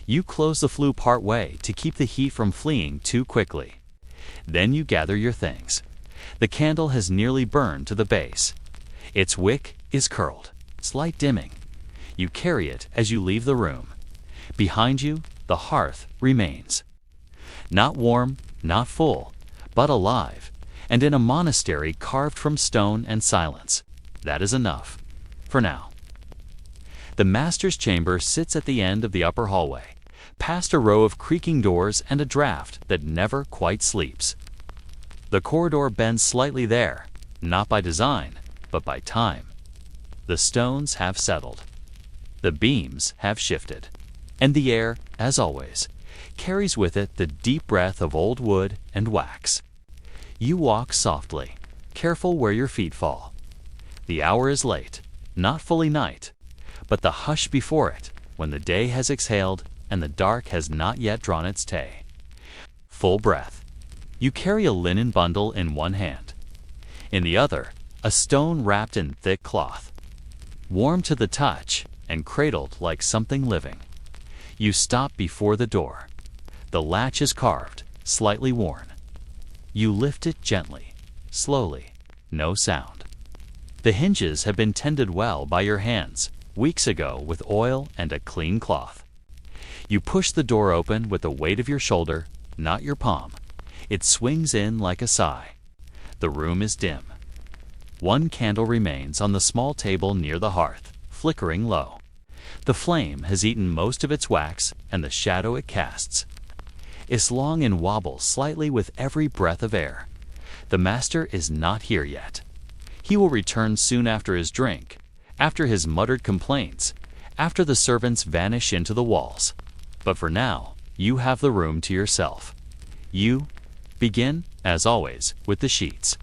You close the flue part way to keep the heat from fleeing too quickly. Then you gather your things. The candle has nearly burned to the base. Its wick is curled, slight dimming. You carry it as you leave the room. Behind you, the hearth remains. Not warm, not full, but alive, and in a monastery carved from stone and silence. That is enough, for now. The master's chamber sits at the end of the upper hallway, past a row of creaking doors and a draft that never quite sleeps. The corridor bends slightly there, not by design, but by time. The stones have settled. The beams have shifted. And the air, as always, carries with it the deep breath of old wood and wax. You walk softly, careful where your feet fall. The hour is late, not fully night, but the hush before it, when the day has exhaled and the dark has not yet drawn its tay. Full breath. You carry a linen bundle in one hand. In the other, a stone wrapped in thick cloth. Warm to the touch and cradled like something living. You stop before the door. The latch is carved, slightly worn. You lift it gently, slowly, no sound. The hinges have been tended well by your hands, weeks ago with oil and a clean cloth. You push the door open with the weight of your shoulder, not your palm. It swings in like a sigh. The room is dim. One candle remains on the small table near the hearth, flickering low. The flame has eaten most of its wax, and the shadow it casts is long and wobbles slightly with every breath of air. The master is not here yet. He will return soon after his drink, after his muttered complaints, after the servants vanish into the walls. But for now, you have the room to yourself. You begin, as always, with the sheets.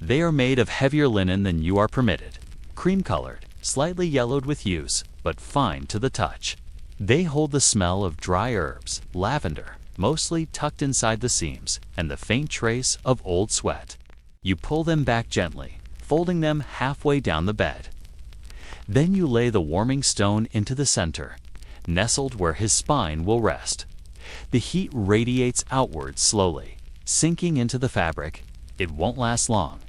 They are made of heavier linen than you are permitted, cream-colored, slightly yellowed with use, but fine to the touch. They hold the smell of dry herbs, lavender, mostly tucked inside the seams, and the faint trace of old sweat. You pull them back gently, folding them halfway down the bed. Then you lay the warming stone into the center, nestled where his spine will rest. The heat radiates outward slowly, sinking into the fabric, It won't last long,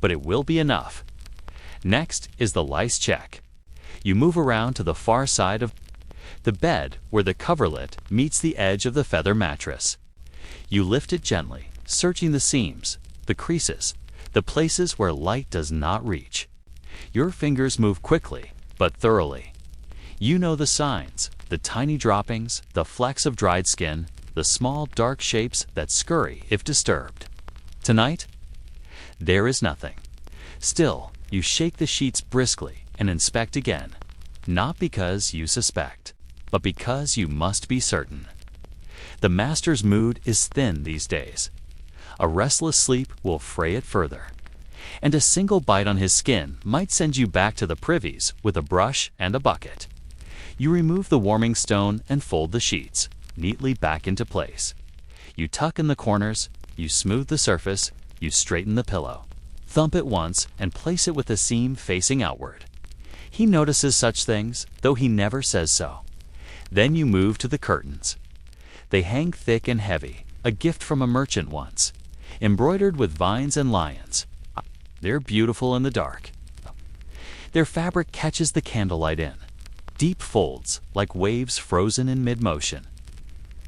but it will be enough. Next is the lice check. You move around to the far side of the bed where the coverlet meets the edge of the feather mattress. You lift it gently, searching the seams, the creases, the places where light does not reach. Your fingers move quickly, but thoroughly. You know the signs, the tiny droppings, the flecks of dried skin, the small dark shapes that scurry if disturbed. Tonight, there is nothing. Still, you shake the sheets briskly and inspect again, not because you suspect, but because you must be certain. The master's mood is thin these days. A restless sleep will fray it further, and a single bite on his skin might send you back to the privies with a brush and a bucket. You remove the warming stone and fold the sheets neatly back into place. You tuck in the corners, you smooth the surface, you straighten the pillow. Thump it once and place it with the seam facing outward. He notices such things, though he never says so. Then you move to the curtains. They hang thick and heavy, a gift from a merchant once, embroidered with vines and lions. They're beautiful in the dark. Their fabric catches the candlelight in deep folds like waves frozen in mid-motion.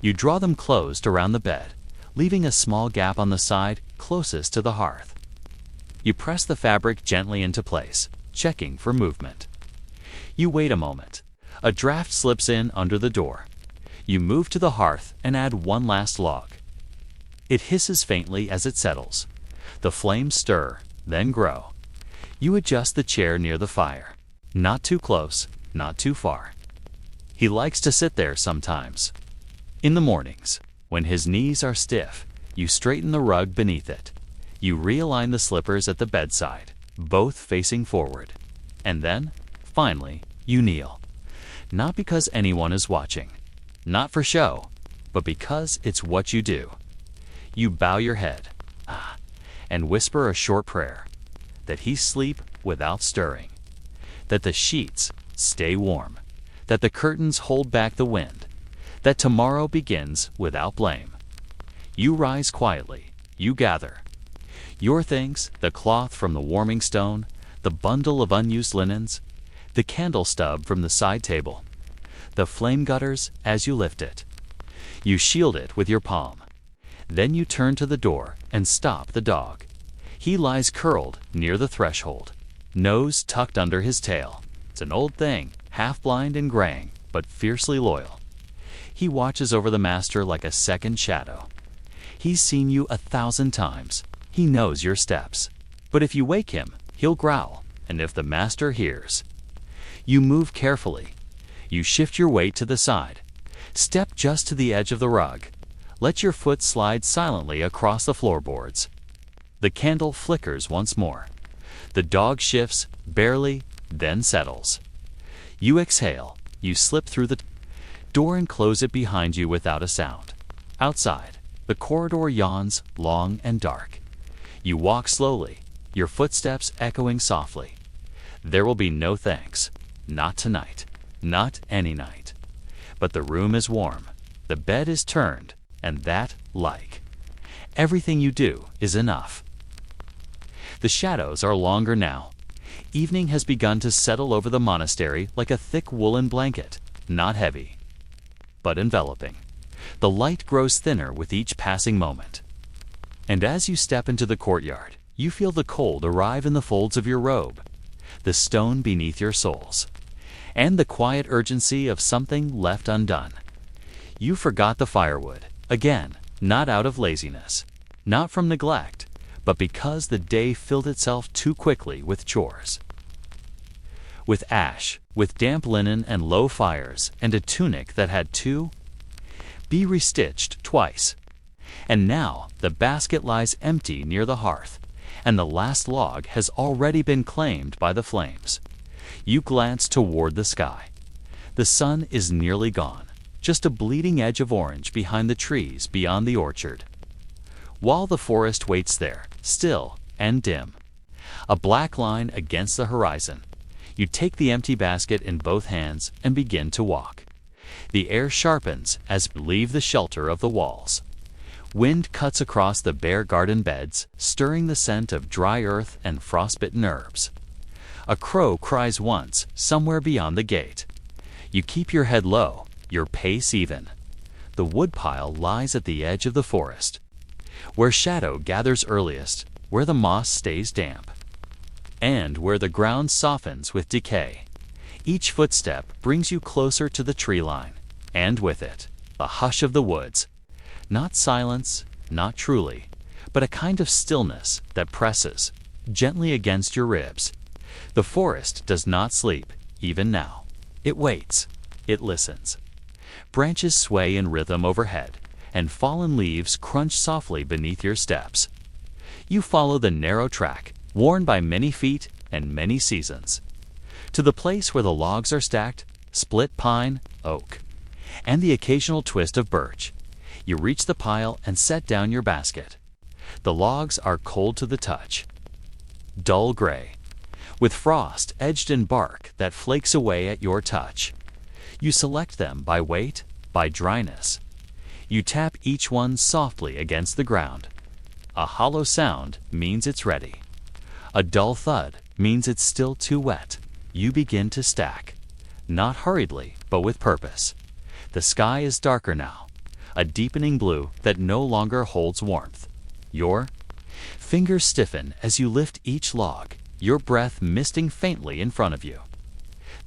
You draw them closed around the bed, leaving a small gap on the side closest to the hearth. You press the fabric gently into place, checking for movement. You wait a moment. A draft slips in under the door. You move to the hearth and add one last log. It hisses faintly as it settles. The flames stir, then grow. You adjust the chair near the fire. Not too close, not too far. He likes to sit there sometimes. In the mornings, when his knees are stiff, you straighten the rug beneath it. You realign the slippers at the bedside, both facing forward. And then, finally, you kneel. Not because anyone is watching, not for show, but because it's what you do. You bow your head, and whisper a short prayer, that he sleep without stirring, that the sheets stay warm, that the curtains hold back the wind, that tomorrow begins without blame. You rise quietly, you gather. Your things, the cloth from the warming stone, the bundle of unused linens, the candle stub from the side table, the flame gutters as you lift it. You shield it with your palm. Then you turn to the door and stop the dog. He lies curled near the threshold, nose tucked under his tail. It's an old thing, half blind and graying, but fiercely loyal. He watches over the master like a second shadow. He's seen you 1,000 times. He knows your steps. But if you wake him, he'll growl, and if the master hears. You move carefully. You shift your weight to the side. Step just to the edge of the rug. Let your foot slide silently across the floorboards. The candle flickers once more. The dog shifts, barely, then settles. You exhale. You slip through the door and close it behind you without a sound. Outside, the corridor yawns, long and dark. You walk slowly, your footsteps echoing softly. There will be no thanks. Not tonight. Not any night. But the room is warm. The bed is turned, and that, like. Everything you do is enough. The shadows are longer now. Evening has begun to settle over the monastery like a thick woolen blanket, not heavy, but enveloping. The light grows thinner with each passing moment. And as you step into the courtyard, you feel the cold arrive in the folds of your robe, the stone beneath your soles, and the quiet urgency of something left undone. You forgot the firewood, again, not out of laziness, not from neglect, but because the day filled itself too quickly with chores. With ash, with damp linen and low fires, and a tunic that had to be restitched twice. And now the basket lies empty near the hearth, and the last log has already been claimed by the flames. You glance toward the sky. The sun is nearly gone, just a bleeding edge of orange behind the trees beyond the orchard. While the forest waits there, still and dim, a black line against the horizon, you take the empty basket in both hands and begin to walk. The air sharpens as you leave the shelter of the walls. Wind cuts across the bare garden beds, stirring the scent of dry earth and frostbitten herbs. A crow cries once, somewhere beyond the gate. You keep your head low, your pace even. The woodpile lies at the edge of the forest, where shadow gathers earliest, where the moss stays damp, and where the ground softens with decay. Each footstep brings you closer to the tree line, and with it, the hush of the woods. Not silence, not truly, but a kind of stillness that presses gently against your ribs. The forest does not sleep, even now. It waits. It listens. Branches sway in rhythm overhead, and fallen leaves crunch softly beneath your steps. You follow the narrow track, worn by many feet and many seasons, to the place where the logs are stacked, split pine, oak, and the occasional twist of birch. You reach the pile and set down your basket. The logs are cold to the touch, dull gray, with frost edged in bark that flakes away at your touch. You select them by weight, by dryness. You tap each one softly against the ground. A hollow sound means it's ready. A dull thud means it's still too wet. You begin to stack, not hurriedly, but with purpose. The sky is darker now, a deepening blue that no longer holds warmth. Your fingers stiffen as you lift each log, your breath misting faintly in front of you.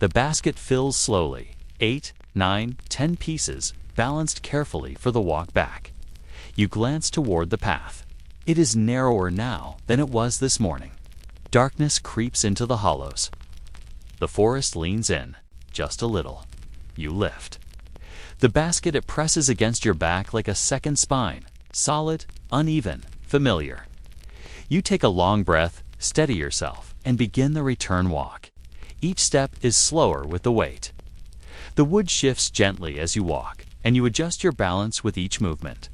The basket fills slowly, 8, 9, 10 pieces, balanced carefully for the walk back. You glance toward the path. It is narrower now than it was this morning. Darkness creeps into the hollows. The forest leans in, just a little. You lift. The basket, it presses against your back like a second spine, solid, uneven, familiar. You take a long breath, steady yourself, and begin the return walk. Each step is slower with the weight. The wood shifts gently as you walk, and you adjust your balance with each movement.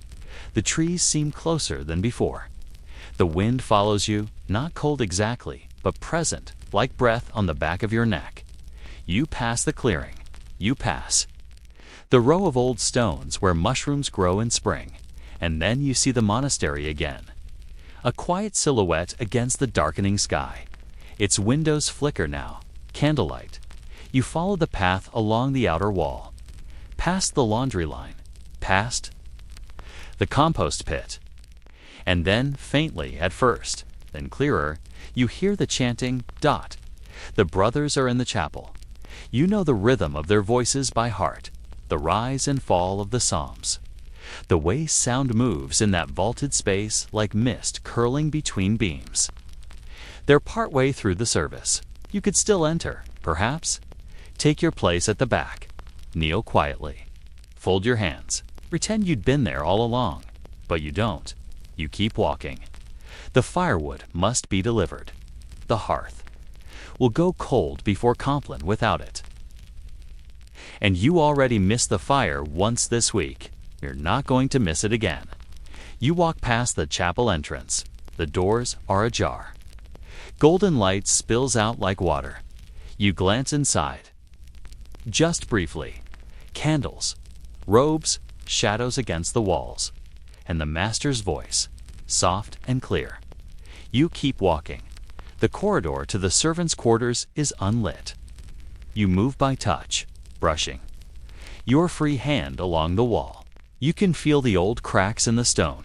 The trees seem closer than before. The wind follows you, not cold exactly, but present, like breath on the back of your neck. You pass the clearing. You pass the row of old stones where mushrooms grow in spring, and then you see the monastery again. A quiet silhouette against the darkening sky. Its windows flicker now, candlelight. You follow the path along the outer wall, past the laundry line, past the compost pit. And then, faintly at first, then clearer, you hear the chanting, dot. The brothers are in the chapel. You know the rhythm of their voices by heart, the rise and fall of the psalms. The way sound moves in that vaulted space like mist curling between beams. They're partway through the service. You could still enter, perhaps. Take your place at the back. Kneel quietly. Fold your hands. Pretend you'd been there all along. But you don't. You keep walking. The firewood must be delivered. The hearth will go cold before Compline without it. And you already missed the fire once this week. You're not going to miss it again. You walk past the chapel entrance. The doors are ajar. Golden light spills out like water. You glance inside. Just briefly. Candles, robes, shadows against the walls, and the master's voice, soft and clear. You keep walking. The corridor to the servants' quarters is unlit. You move by touch, brushing your free hand along the wall. You can feel the old cracks in the stone,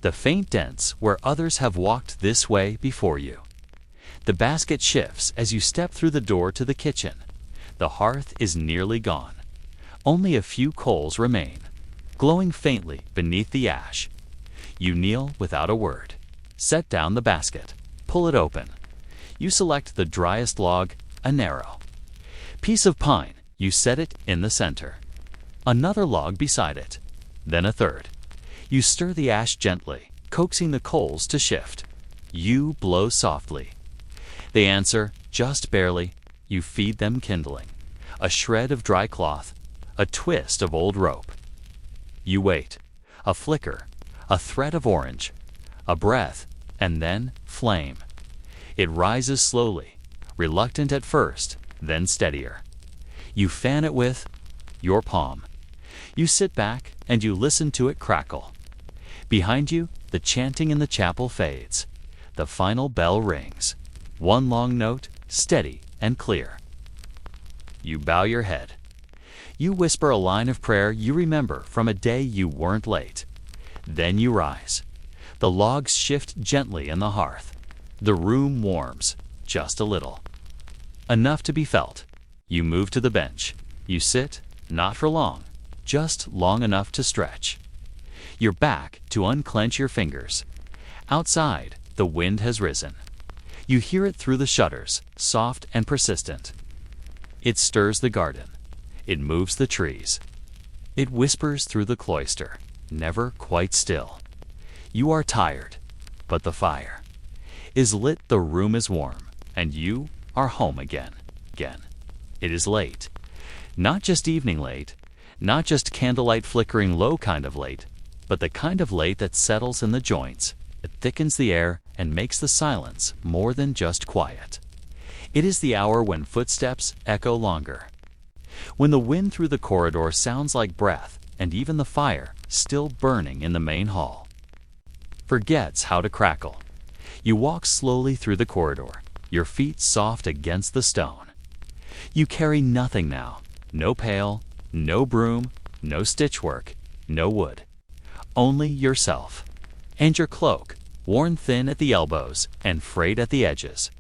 the faint dents where others have walked this way before you. The basket shifts as you step through the door to the kitchen. The hearth is nearly gone. Only a few coals remain, glowing faintly beneath the ash. You kneel without a word. Set down the basket. Pull it open. You select the driest log, a narrow piece of pine. You set it in the center. Another log beside it. Then a third. You stir the ash gently, coaxing the coals to shift. You blow softly. They answer, just barely. You feed them kindling. A shred of dry cloth, a twist of old rope. You wait. A flicker, a thread of orange, a breath, and then flame. It rises slowly, reluctant at first, then steadier. You fan it with your palm. You sit back and you listen to it crackle. Behind you, the chanting in the chapel fades. The final bell rings. One long note, steady and clear. You bow your head. You whisper a line of prayer you remember from a day you weren't late. Then you rise. The logs shift gently in the hearth. The room warms, just a little. Enough to be felt. You move to the bench. You sit, not for long, just long enough to stretch. You're back to unclench your fingers. Outside, the wind has risen. You hear it through the shutters, soft and persistent. It stirs the garden. It moves the trees. It whispers through the cloister, never quite still. You are tired, but the fire is lit, the room is warm, and you are home again. It is late. Not just evening late, not just candlelight flickering low kind of late, but the kind of late that settles in the joints. It thickens the air and makes the silence more than just quiet. It is the hour when footsteps echo longer, when the wind through the corridor sounds like breath, and even the fire, still burning in the main hall, forgets how to crackle. You walk slowly through the corridor, your feet soft against the stone. You carry nothing now, no pail, no broom, no stitchwork, no wood. Only yourself. And your cloak, worn thin at the elbows and frayed at the edges.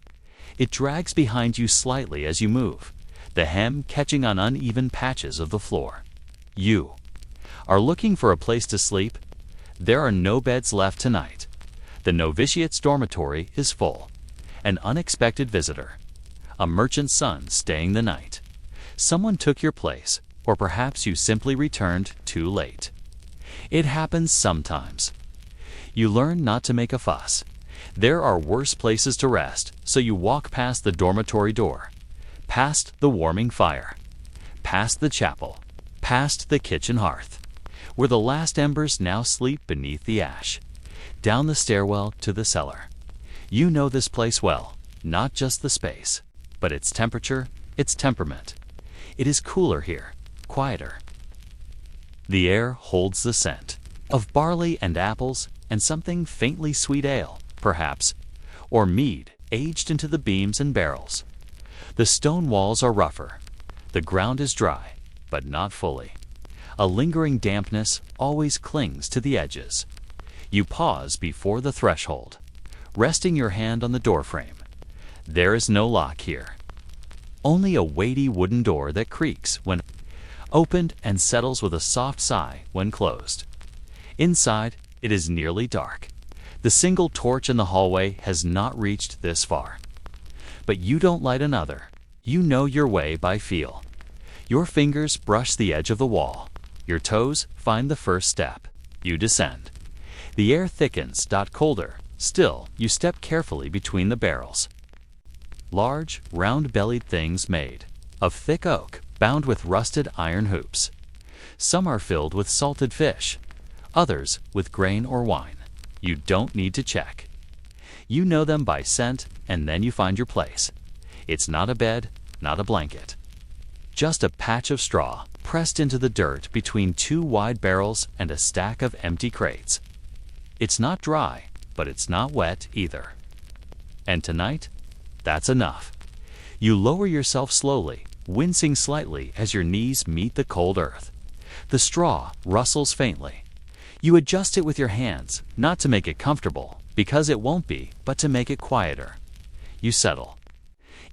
It drags behind you slightly as you move, the hem catching on uneven patches of the floor. You are looking for a place to sleep? There are no beds left tonight. The novitiate's dormitory is full. An unexpected visitor. A merchant's son staying the night. Someone took your place, or perhaps you simply returned too late. It happens sometimes. You learn not to make a fuss. There are worse places to rest, so you walk past the dormitory door, past the warming fire, past the chapel, past the kitchen hearth, where the last embers now sleep beneath the ash, down the stairwell to the cellar. You know this place well, not just the space, but its temperature, its temperament. It is cooler here, quieter. The air holds the scent of barley and apples and something faintly sweet ale, perhaps, or mead aged into the beams and barrels. The stone walls are rougher. The ground is dry, but not fully. A lingering dampness always clings to the edges. You pause before the threshold, resting your hand on the doorframe. There is no lock here. Only a weighty wooden door that creaks when opened and settles with a soft sigh when closed. Inside, it is nearly dark. The single torch in the hallway has not reached this far. But you don't light another. You know your way by feel. Your fingers brush the edge of the wall. Your toes find the first step. You descend. The air thickens, colder. Still, you step carefully between the barrels. Large, round-bellied things made of thick oak, bound with rusted iron hoops. Some are filled with salted fish, others with grain or wine. You don't need to check. You know them by scent, and then you find your place. It's not a bed, not a blanket. Just a patch of straw pressed into the dirt between two wide barrels and a stack of empty crates. It's not dry, but it's not wet either. And tonight, that's enough. You lower yourself slowly, wincing slightly as your knees meet the cold earth. The straw rustles faintly. You adjust it with your hands, not to make it comfortable, because it won't be, but to make it quieter. You settle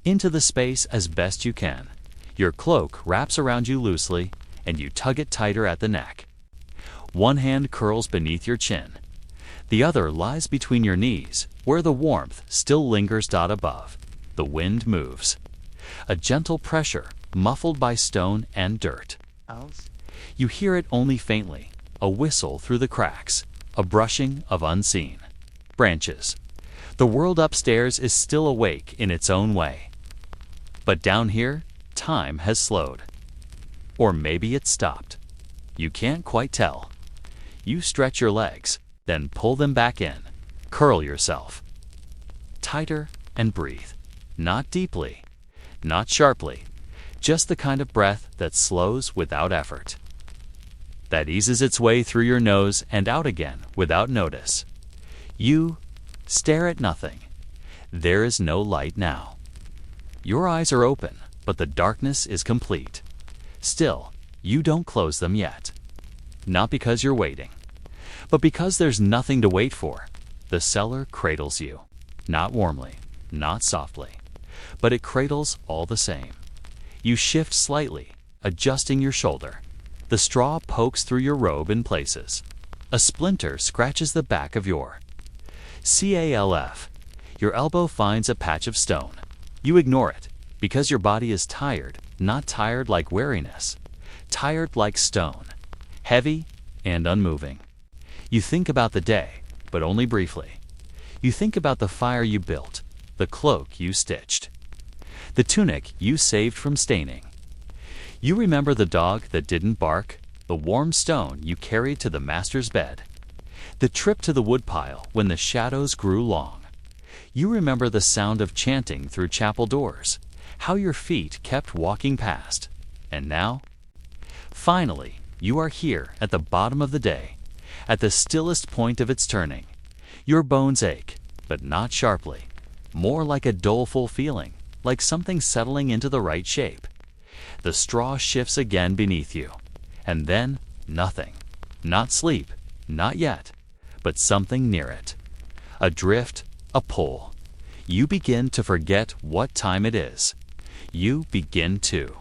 into the space as best you can. Your cloak wraps around you loosely, and you tug it tighter at the neck. One hand curls beneath your chin. The other lies between your knees, where the warmth still lingers above. The wind moves. A gentle pressure, muffled by stone and dirt. You hear it only faintly, a whistle through the cracks, a brushing of unseen branches. The world upstairs is still awake in its own way. But down here, time has slowed. Or maybe it stopped. You can't quite tell. You stretch your legs, then pull them back in. Curl yourself. Tighter and breathe. Not deeply, not sharply, just the kind of breath that slows without effort. that eases its way through your nose and out again without notice. You stare at nothing. There is no light now. Your eyes are open, but the darkness is complete. Still, you don't close them yet. Not because you're waiting, but because there's nothing to wait for. The cellar cradles you. Not warmly, not softly, but it cradles all the same. You shift slightly, adjusting your shoulder. The straw pokes through your robe in places. A splinter scratches the back of your calf. Your elbow finds a patch of stone. You ignore it, because your body is tired, not tired like weariness, tired like stone, heavy and unmoving. You think about the day, but only briefly. You think about the fire you built, the cloak you stitched, the tunic you saved from staining. You remember the dog that didn't bark, the warm stone you carried to the master's bed, the trip to the woodpile when the shadows grew long. You remember the sound of chanting through chapel doors, how your feet kept walking past. And now, finally, you are here at the bottom of the day, at the stillest point of its turning. Your bones ache, but not sharply, more like a doleful feeling, like something settling into the right shape. The straw shifts again beneath you, and then nothing. Not sleep, not yet, but something near it. A drift, a pull. You begin to forget what time it is. You begin to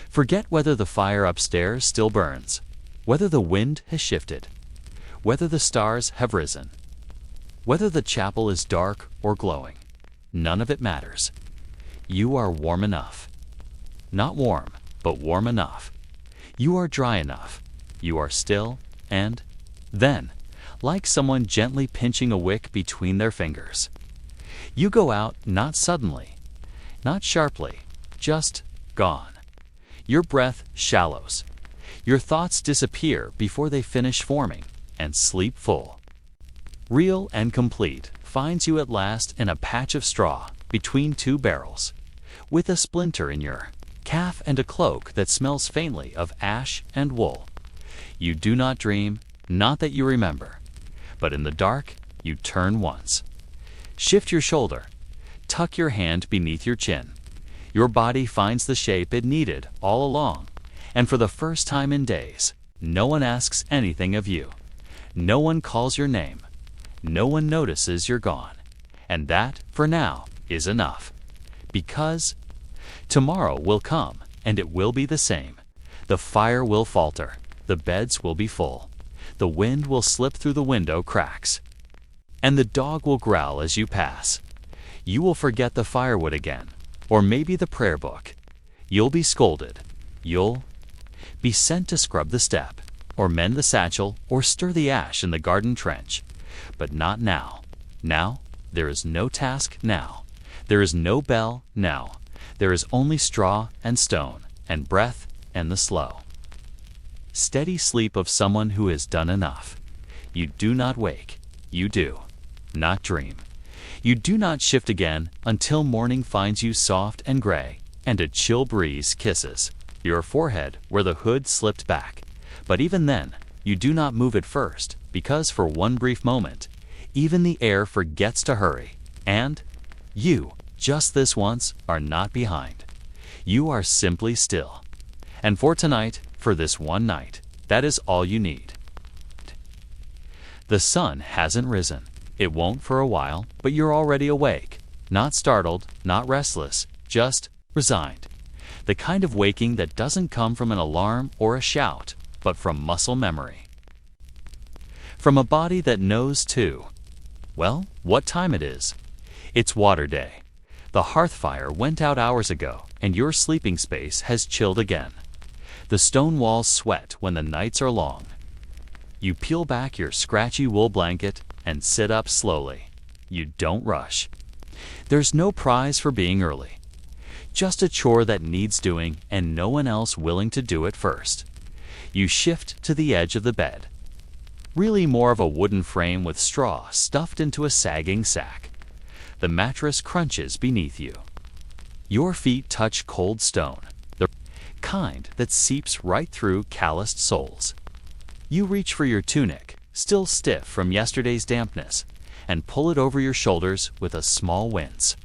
forget whether the fire upstairs still burns, whether the wind has shifted, whether the stars have risen, whether the chapel is dark or glowing. None of it matters. You are warm enough. Not warm, but warm enough. You are dry enough. You are still, and then, like someone gently pinching a wick between their fingers, you go out, not suddenly, not sharply, just gone. Your breath shallows. Your thoughts disappear before they finish forming, and sleep full, real and complete, finds you at last in a patch of straw between two barrels, with a splinter in your calf and a cloak that smells faintly of ash and wool. You do not dream, not that you remember, but in the dark you turn once. Shift your shoulder, tuck your hand beneath your chin. Your body finds the shape it needed all along, and for the first time in days, no one asks anything of you. No one calls your name. No one notices you're gone. And that, for now, is enough. Because tomorrow will come, and it will be the same. The fire will falter. The beds will be full. The wind will slip through the window cracks. And the dog will growl as you pass. You will forget the firewood again, or maybe the prayer book. You'll be scolded. You'll be sent to scrub the step, or mend the satchel, or stir the ash in the garden trench. But not now. Now, there is no task now. There is no bell now. There is only straw and stone, and breath and the slow, steady sleep of someone who has done enough. You do not wake. You do not dream. You do not shift again until morning finds you soft and gray, and a chill breeze kisses your forehead where the hood slipped back. But even then, you do not move at first, because for one brief moment, even the air forgets to hurry, and you, just this once, are not behind. You are simply still. And for tonight, for this one night, that is all you need. The sun hasn't risen. It won't for a while, but you're already awake. Not startled, not restless, just resigned. The kind of waking that doesn't come from an alarm or a shout, but from muscle memory. From a body that knows too, well, what time it is. It's water day. The hearth fire went out hours ago, and your sleeping space has chilled again. The stone walls sweat when the nights are long. You peel back your scratchy wool blanket and sit up slowly. You don't rush. There's no prize for being early. Just a chore that needs doing and no one else willing to do it first. You shift to the edge of the bed. Really more of a wooden frame with straw stuffed into a sagging sack. The mattress crunches beneath you. Your feet touch cold stone, the kind that seeps right through calloused soles. You reach for your tunic, still stiff from yesterday's dampness, and pull it over your shoulders with a small wince.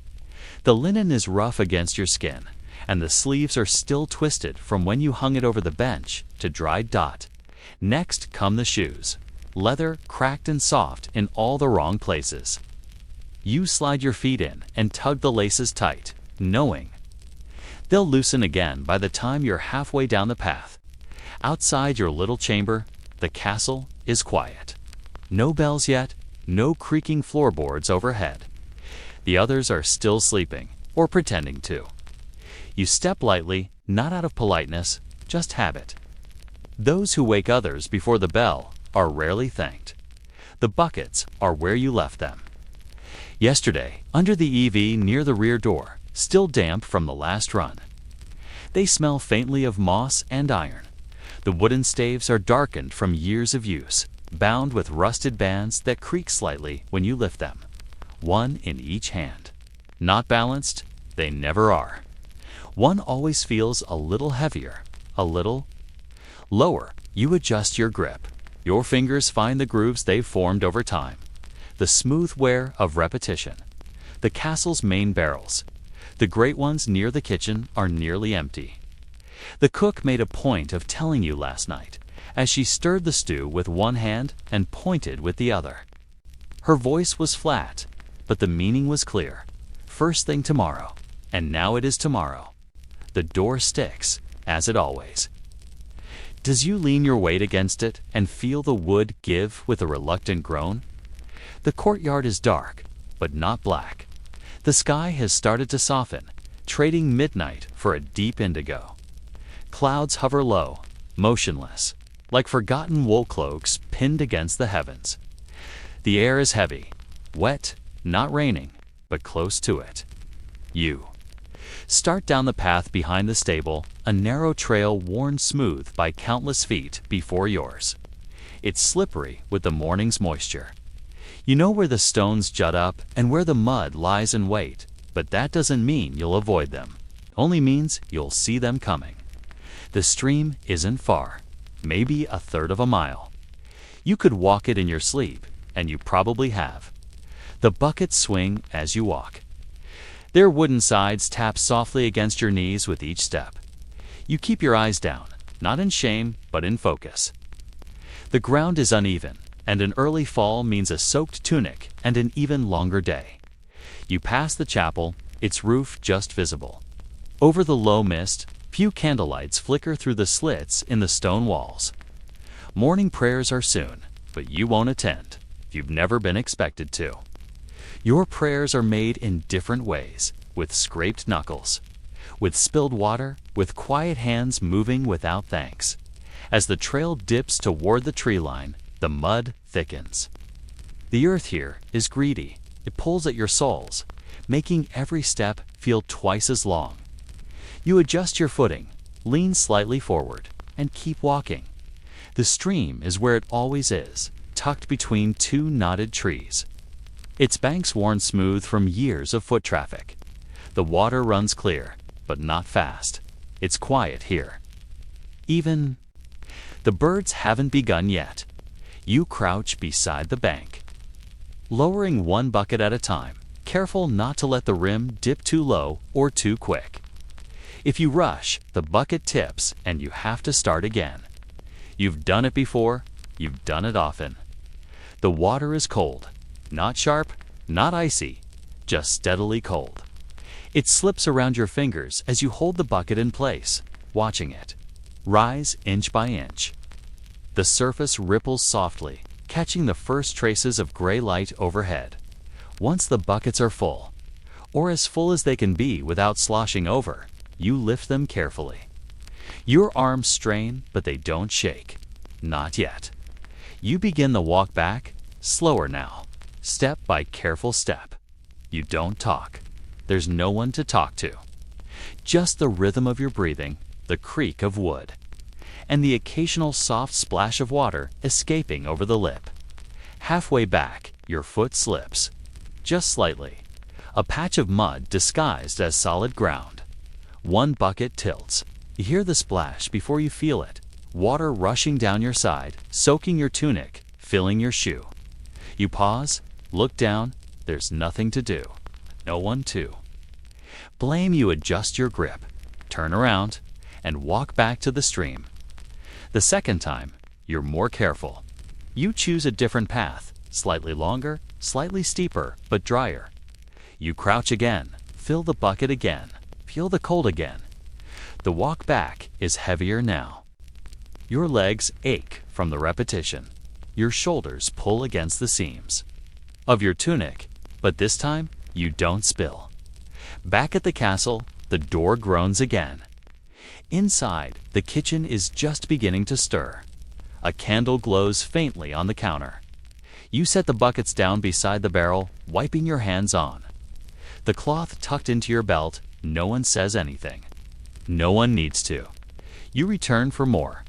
The linen is rough against your skin, and the sleeves are still twisted from when you hung it over the bench to dried dot. Next come the shoes, leather cracked and soft in all the wrong places. You slide your feet in and tug the laces tight, knowing they'll loosen again by the time you're halfway down the path. Outside your little chamber, the castle is quiet. No bells yet, no creaking floorboards overhead. The others are still sleeping, or pretending to. You step lightly, not out of politeness, just habit. Those who wake others before the bell are rarely thanked. The buckets are where you left them. Yesterday, under the EV near the rear door, still damp from the last run. They smell faintly of moss and iron. The wooden staves are darkened from years of use, bound with rusted bands that creak slightly when you lift them, one in each hand. Not balanced, they never are. One always feels a little heavier, a little lower. You adjust your grip. Your fingers find the grooves they've formed over time. The smooth wear of repetition. The castle's main barrels. The great ones near the kitchen are nearly empty. The cook made a point of telling you last night, as she stirred the stew with one hand and pointed with the other. Her voice was flat, but the meaning was clear. First thing tomorrow, and now it is tomorrow. The door sticks, as it always. Does you lean your weight against it and feel the wood give with a reluctant groan? The courtyard is dark, but not black. The sky has started to soften, trading midnight for a deep indigo. Clouds hover low, motionless, like forgotten wool cloaks pinned against the heavens. The air is heavy, wet, not raining, but close to it. You start down the path behind the stable, a narrow trail worn smooth by countless feet before yours. It's slippery with the morning's moisture. You know where the stones jut up and where the mud lies in wait, but that doesn't mean you'll avoid them. Only means you'll see them coming. The stream isn't far, maybe a third of a mile. You could walk it in your sleep, and you probably have. The buckets swing as you walk. Their wooden sides tap softly against your knees with each step. You keep your eyes down, not in shame, but in focus. The ground is uneven, and an early fall means a soaked tunic and an even longer day. You pass the chapel, its roof just visible. Over the low mist, few candlelights flicker through the slits in the stone walls. Morning prayers are soon, but you won't attend. You've never been expected to. Your prayers are made in different ways, with scraped knuckles, with spilled water, with quiet hands moving without thanks. As the trail dips toward the tree line, the mud thickens. The earth here is greedy. It pulls at your soles, making every step feel twice as long. You adjust your footing, lean slightly forward, and keep walking. The stream is where it always is, tucked between two knotted trees. Its banks worn smooth from years of foot traffic. The water runs clear, but not fast. It's quiet here. Even the birds haven't begun yet. You crouch beside the bank, lowering one bucket at a time, careful not to let the rim dip too low or too quick. If you rush, the bucket tips and you have to start again. You've done it before, you've done it often. The water is cold, not sharp, not icy, just steadily cold. It slips around your fingers as you hold the bucket in place, watching it rise inch by inch. The surface ripples softly, catching the first traces of gray light overhead. Once the buckets are full, or as full as they can be without sloshing over, you lift them carefully. Your arms strain, but they don't shake. Not yet. You begin the walk back, slower now, step by careful step. You don't talk. There's no one to talk to. Just the rhythm of your breathing, the creak of wood, and the occasional soft splash of water escaping over the lip. Halfway back, your foot slips. Just slightly. A patch of mud disguised as solid ground. One bucket tilts. You hear the splash before you feel it, water rushing down your side, soaking your tunic, filling your shoe. You pause, look down, there's nothing to do. No one to blame. You adjust your grip, turn around, and walk back to the stream. The second time, you're more careful. You choose a different path, slightly longer, slightly steeper, but drier. You crouch again, fill the bucket again, feel the cold again. The walk back is heavier now. Your legs ache from the repetition. Your shoulders pull against the seams of your tunic, but this time you don't spill. Back at the castle, the door groans again. Inside, the kitchen is just beginning to stir. A candle glows faintly on the counter. You set the buckets down beside the barrel, wiping your hands on. The cloth tucked into your belt, no one says anything. No one needs to. You return for more.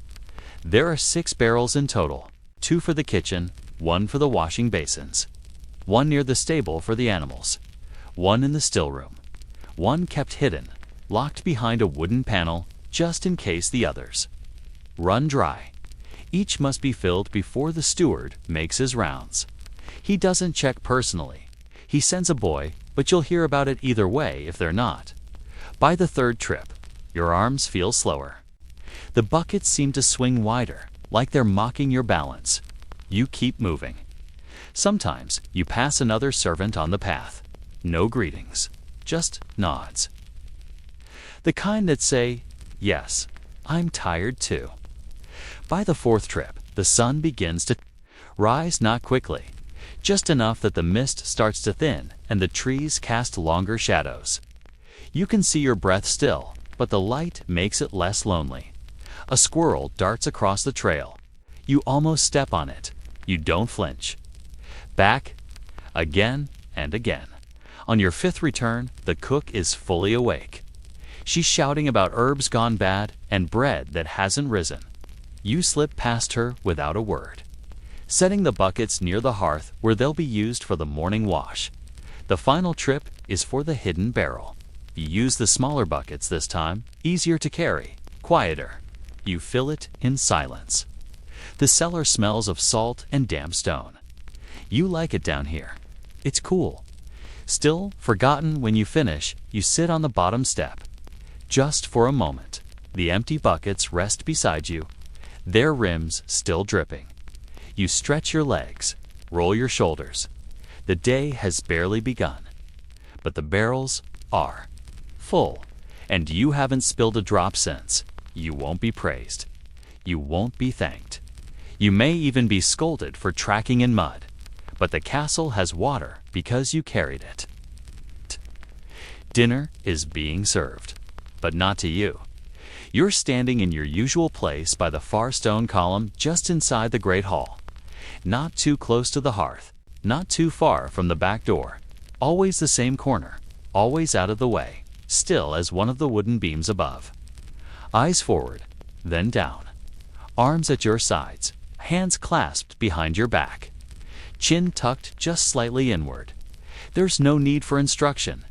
There are 6 barrels in total, 2 for the kitchen, 1 for the washing basins, 1 near the stable for the animals, 1 in the still room, 1 kept hidden, locked behind a wooden panel just in case the others run dry. Each must be filled before the steward makes his rounds. He doesn't check personally. He sends a boy, but you'll hear about it either way if they're not. By the 3rd trip, your arms feel slower. The buckets seem to swing wider, like they're mocking your balance. You keep moving. Sometimes you pass another servant on the path. No greetings, just nods. The kind that say, yes, I'm tired too. By the 4th trip, the sun begins to rise, not quickly, just enough that the mist starts to thin and the trees cast longer shadows. You can see your breath still, but the light makes it less lonely. A squirrel darts across the trail. You almost step on it. You don't flinch. Back, again and again. On your 5th return, the cook is fully awake. She's shouting about herbs gone bad and bread that hasn't risen. You slip past her without a word, setting the buckets near the hearth where they'll be used for the morning wash. The final trip is for the hidden barrel. You use the smaller buckets this time, easier to carry, quieter. You fill it in silence. The cellar smells of salt and damp stone. You like it down here. It's cool. Still forgotten when you finish, you sit on the bottom step. Just for a moment, the empty buckets rest beside you, their rims still dripping. You stretch your legs, roll your shoulders. The day has barely begun, but the barrels are full, and you haven't spilled a drop since. You won't be praised. You won't be thanked. You may even be scolded for tracking in mud, but the castle has water because you carried it. Dinner is being served, but not to you. You're standing in your usual place by the far stone column just inside the great hall. Not too close to the hearth, not too far from the back door. Always the same corner, always out of the way, still as one of the wooden beams above. Eyes forward, then down. Arms at your sides, hands clasped behind your back. Chin tucked just slightly inward. There's no need for instruction.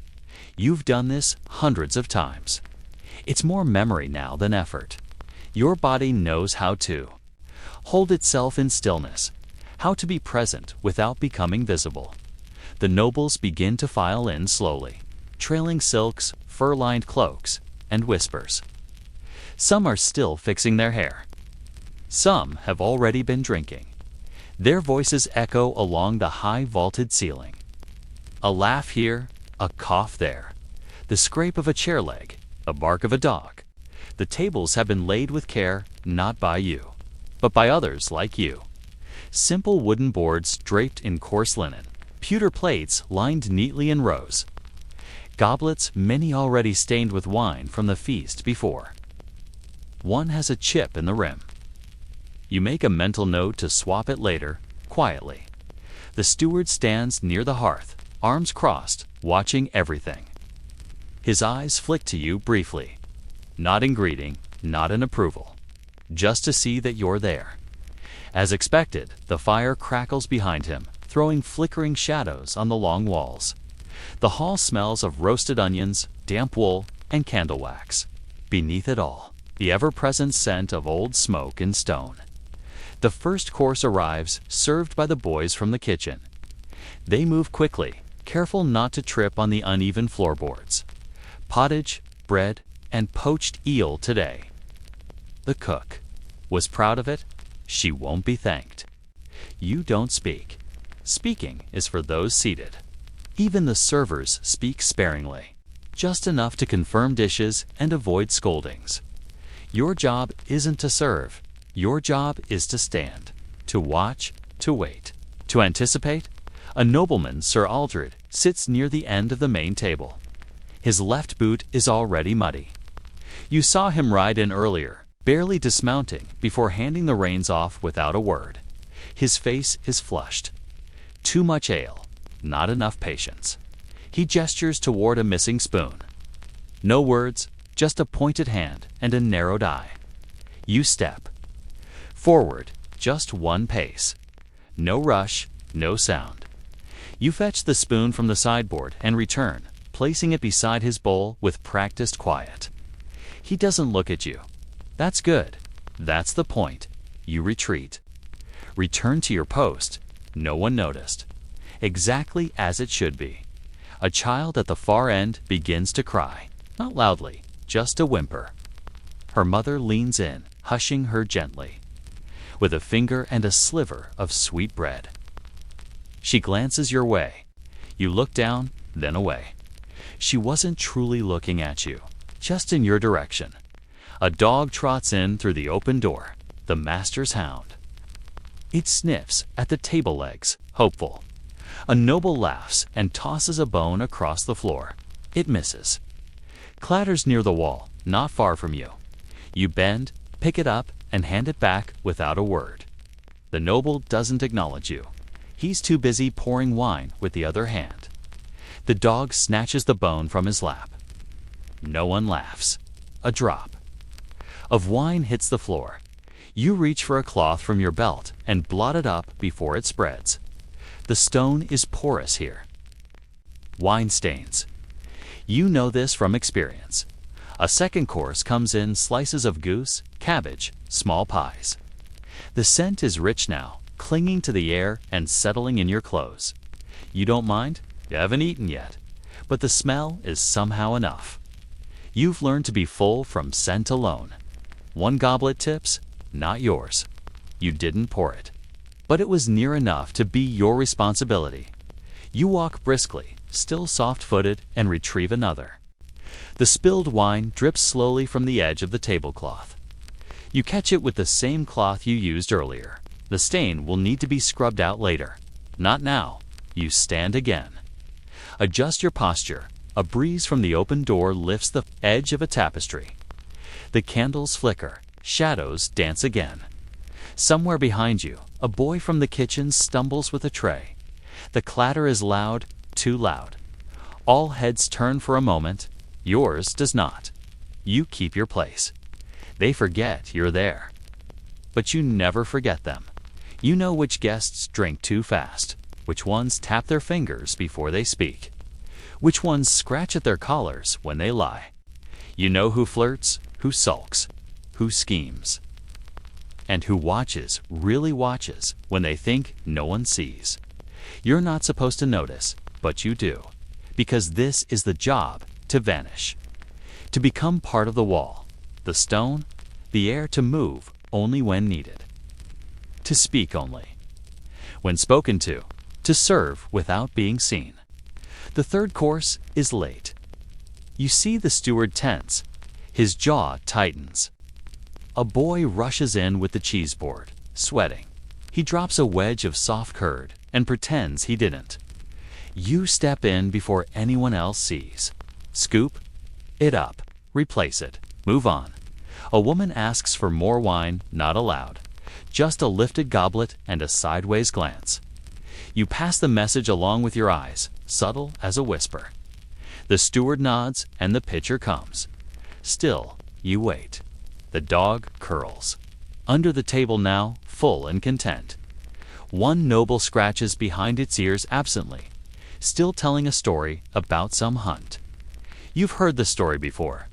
You've done this hundreds of times. It's more memory now than effort. Your body knows how to hold itself in stillness, how to be present without becoming visible. The nobles begin to file in slowly, trailing silks, fur-lined cloaks, and whispers. Some are still fixing their hair. Some have already been drinking. Their voices echo along the high vaulted ceiling. A laugh here, a cough there, the scrape of a chair leg, a bark of a dog. The tables have been laid with care, not by you, but by others like you. Simple wooden boards draped in coarse linen, pewter plates lined neatly in rows. Goblets, many already stained with wine from the feast before. One has a chip in the rim. You make a mental note to swap it later, quietly. The steward stands near the hearth, arms crossed, watching everything. His eyes flick to you briefly, not in greeting, not in approval, just to see that you're there. As expected, the fire crackles behind him, throwing flickering shadows on the long walls. The hall smells of roasted onions, damp wool, and candle wax. Beneath it all, the ever-present scent of old smoke and stone. The first course arrives, served by the boys from the kitchen. They move quickly, careful not to trip on the uneven floorboards. Pottage, bread, and poached eel today. The cook was proud of it. She won't be thanked. You don't speak. Speaking is for those seated. Even the servers speak sparingly, just enough to confirm dishes and avoid scoldings. Your job isn't to serve. Your job is to stand, to watch, to wait, to anticipate. A nobleman, Sir Aldred, sits near the end of the main table. His left boot is already muddy. You saw him ride in earlier, barely dismounting before handing the reins off without a word. His face is flushed. Too much ale, not enough patience. He gestures toward a missing spoon. No words, just a pointed hand and a narrowed eye. You step forward, just one pace. No rush, no sound. You fetch the spoon from the sideboard and return, placing it beside his bowl with practiced quiet. He doesn't look at you. That's good. That's the point. You retreat. Return to your post. No one noticed. Exactly as it should be. A child at the far end begins to cry, not loudly, just a whimper. Her mother leans in, hushing her gently, with a finger and a sliver of sweet bread. She glances your way. You look down, then away. She wasn't truly looking at you, just in your direction. A dog trots in through the open door, the master's hound. It sniffs at the table legs, hopeful. A noble laughs and tosses a bone across the floor. It misses. Clatters near the wall, not far from you. You bend, pick it up, and hand it back without a word. The noble doesn't acknowledge you. He's too busy pouring wine with the other hand. The dog snatches the bone from his lap. No one laughs. A drop of wine hits the floor. You reach for a cloth from your belt and blot it up before it spreads. The stone is porous here. Wine stains. You know this from experience. A second course comes in slices of goose, cabbage, small pies. The scent is rich now, clinging to the air and settling in your clothes. You don't mind? You haven't eaten yet. But the smell is somehow enough. You've learned to be full from scent alone. One goblet tips, not yours. You didn't pour it. But it was near enough to be your responsibility. You walk briskly, still soft-footed, and retrieve another. The spilled wine drips slowly from the edge of the tablecloth. You catch it with the same cloth you used earlier. The stain will need to be scrubbed out later. Not now. You stand again. Adjust your posture. A breeze from the open door lifts the edge of a tapestry. The candles flicker. Shadows dance again. Somewhere behind you, a boy from the kitchen stumbles with a tray. The clatter is loud, too loud. All heads turn for a moment. Yours does not. You keep your place. They forget you're there. But you never forget them. You know which guests drink too fast, which ones tap their fingers before they speak, which ones scratch at their collars when they lie. You know who flirts, who sulks, who schemes, and who watches, really watches, when they think no one sees. You're not supposed to notice, but you do, because this is the job: to vanish, to become part of the wall, the stone, the air, to move only when needed, to speak only when spoken to serve without being seen. The third course is late. You see the steward tense. His jaw tightens. A boy rushes in with the cheese board, sweating. He drops a wedge of soft curd and pretends he didn't. You step in before anyone else sees. Scoop it up, replace it, move on. A woman asks for more wine, not allowed. Just a lifted goblet and a sideways glance. You pass the message along with your eyes, subtle as a whisper. The steward nods and the pitcher comes. Still, you wait. The dog curls. Under the table now, full and content. One noble scratches behind its ears absently, still telling a story about some hunt. You've heard the story before.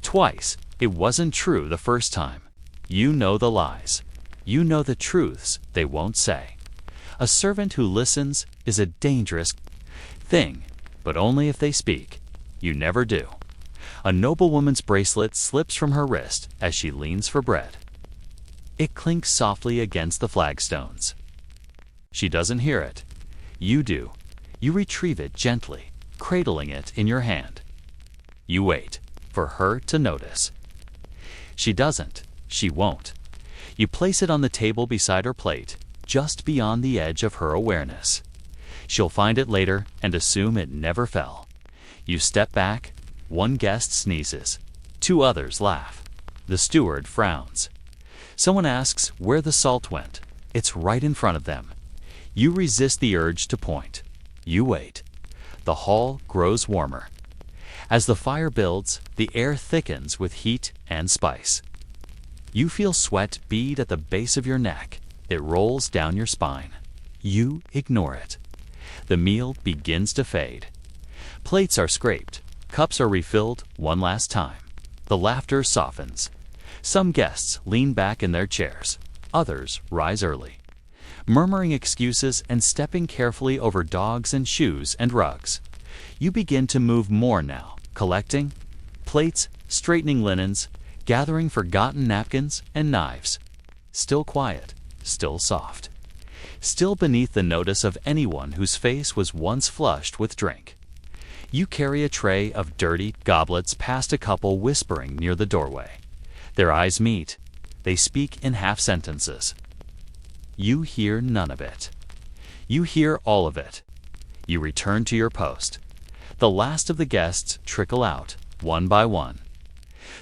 Twice, It wasn't true the first time. You know the lies. You know the truths they won't say. A servant who listens is a dangerous thing, but only if they speak. You never do. A noblewoman's bracelet slips from her wrist as she leans for bread. It clinks softly against the flagstones. She doesn't hear it. You do. You retrieve it gently, cradling it in your hand. You wait for her to notice. She doesn't. She won't. You place it on the table beside her plate, just beyond the edge of her awareness. She'll find it later and assume it never fell. You step back. One guest sneezes. 2 others laugh. The steward frowns. Someone asks where the salt went. It's right in front of them. You resist the urge to point. You wait. The hall grows warmer. As the fire builds, the air thickens with heat and spice. You feel sweat bead at the base of your neck. It rolls down your spine. You ignore it. The meal begins to fade. Plates are scraped. Cups are refilled one last time. The laughter softens. Some guests lean back in their chairs. Others rise early, murmuring excuses and stepping carefully over dogs and shoes and rugs. You begin to move more now, collecting plates, straightening linens, gathering forgotten napkins and knives. Still quiet, still soft. Still beneath the notice of anyone whose face was once flushed with drink. You carry a tray of dirty goblets past a couple whispering near the doorway. Their eyes meet. They speak in half sentences. You hear none of it. You hear all of it. You return to your post. The last of the guests trickle out, one by one.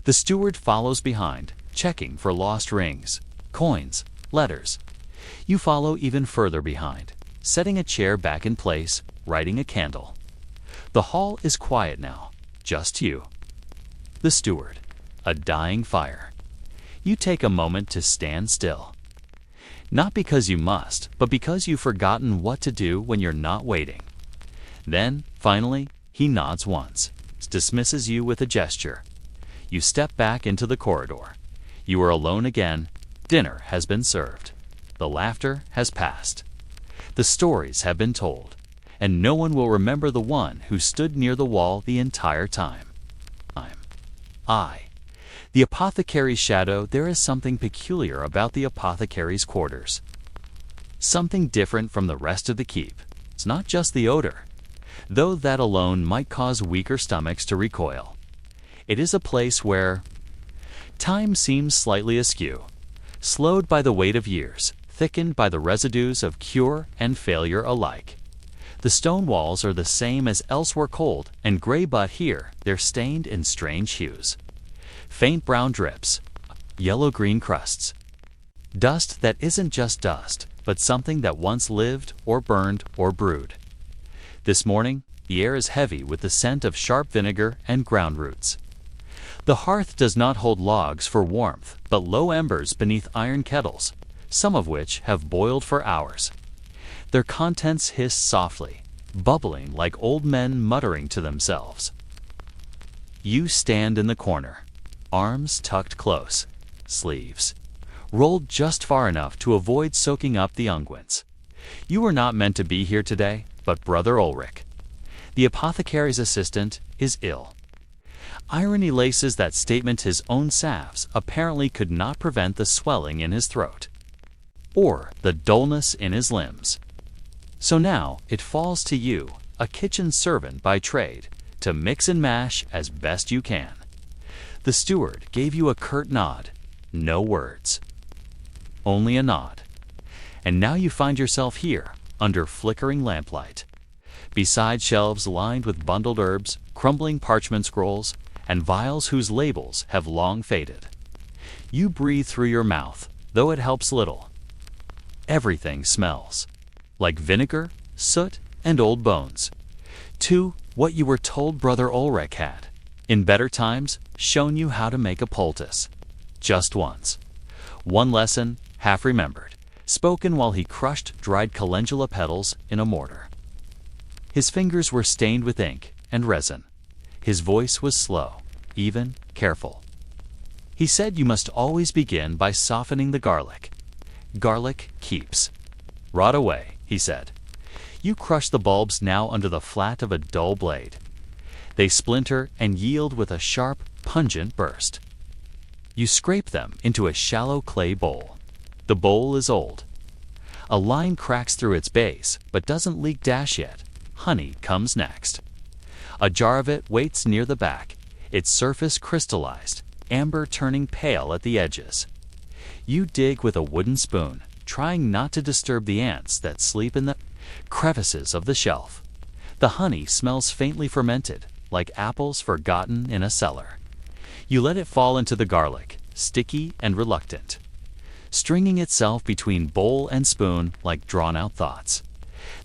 The steward follows behind, checking for lost rings, coins, letters. You follow even further behind, setting a chair back in place, lighting a candle. The hall is quiet now, just you. The steward, a dying fire. You take a moment to stand still. Not because you must, but because you've forgotten what to do when you're not waiting. Then, finally, he nods once, dismisses you with a gesture. You step back into the corridor. You are alone again. Dinner has been served. The laughter has passed. The stories have been told. And no one will remember the one who stood near the wall the entire time. The apothecary's shadow. There is something peculiar about the apothecary's quarters. Something different from the rest of the keep. It's not just the odor, though that alone might cause weaker stomachs to recoil. It is a place where time seems slightly askew, slowed by the weight of years, thickened by the residues of cure and failure alike. The stone walls are the same as elsewhere, cold and gray, but here they're stained in strange hues. Faint brown drips, yellow-green crusts. Dust that isn't just dust, but something that once lived or burned or brewed. This morning, the air is heavy with the scent of sharp vinegar and ground roots. The hearth does not hold logs for warmth, but low embers beneath iron kettles, some of which have boiled for hours. Their contents hiss softly, bubbling like old men muttering to themselves. You stand in the corner, arms tucked close, sleeves rolled just far enough to avoid soaking up the unguents. You were not meant to be here today, but Brother Ulrich, the apothecary's assistant, is ill. Irony laces that statement. His own salves apparently could not prevent the swelling in his throat, or the dullness in his limbs. So now it falls to you, a kitchen servant by trade, to mix and mash as best you can. The steward gave you a curt nod, no words. Only a nod. And now you find yourself here, under flickering lamplight, beside shelves lined with bundled herbs, crumbling parchment scrolls, and vials whose labels have long faded. You breathe through your mouth, though it helps little. Everything smells like vinegar, soot, and old bones. What you were told Brother Ulrich had, in better times, shown you how to make a poultice. Just once. One lesson, half remembered, spoken while he crushed dried calendula petals in a mortar. His fingers were stained with ink and resin. His voice was slow, even, careful. He said you must always begin by softening the garlic. Garlic keeps. Rot away, he said. You crush the bulbs now under the flat of a dull blade. They splinter and yield with a sharp, pungent burst. You scrape them into a shallow clay bowl. The bowl is old. A line cracks through its base, but doesn't leak dash yet. Honey comes next. A jar of it waits near the back, its surface crystallized, amber turning pale at the edges. You dig with a wooden spoon, trying not to disturb the ants that sleep in the crevices of the shelf. The honey smells faintly fermented, like apples forgotten in a cellar. You let it fall into the garlic, sticky and reluctant, stringing itself between bowl and spoon like drawn-out thoughts.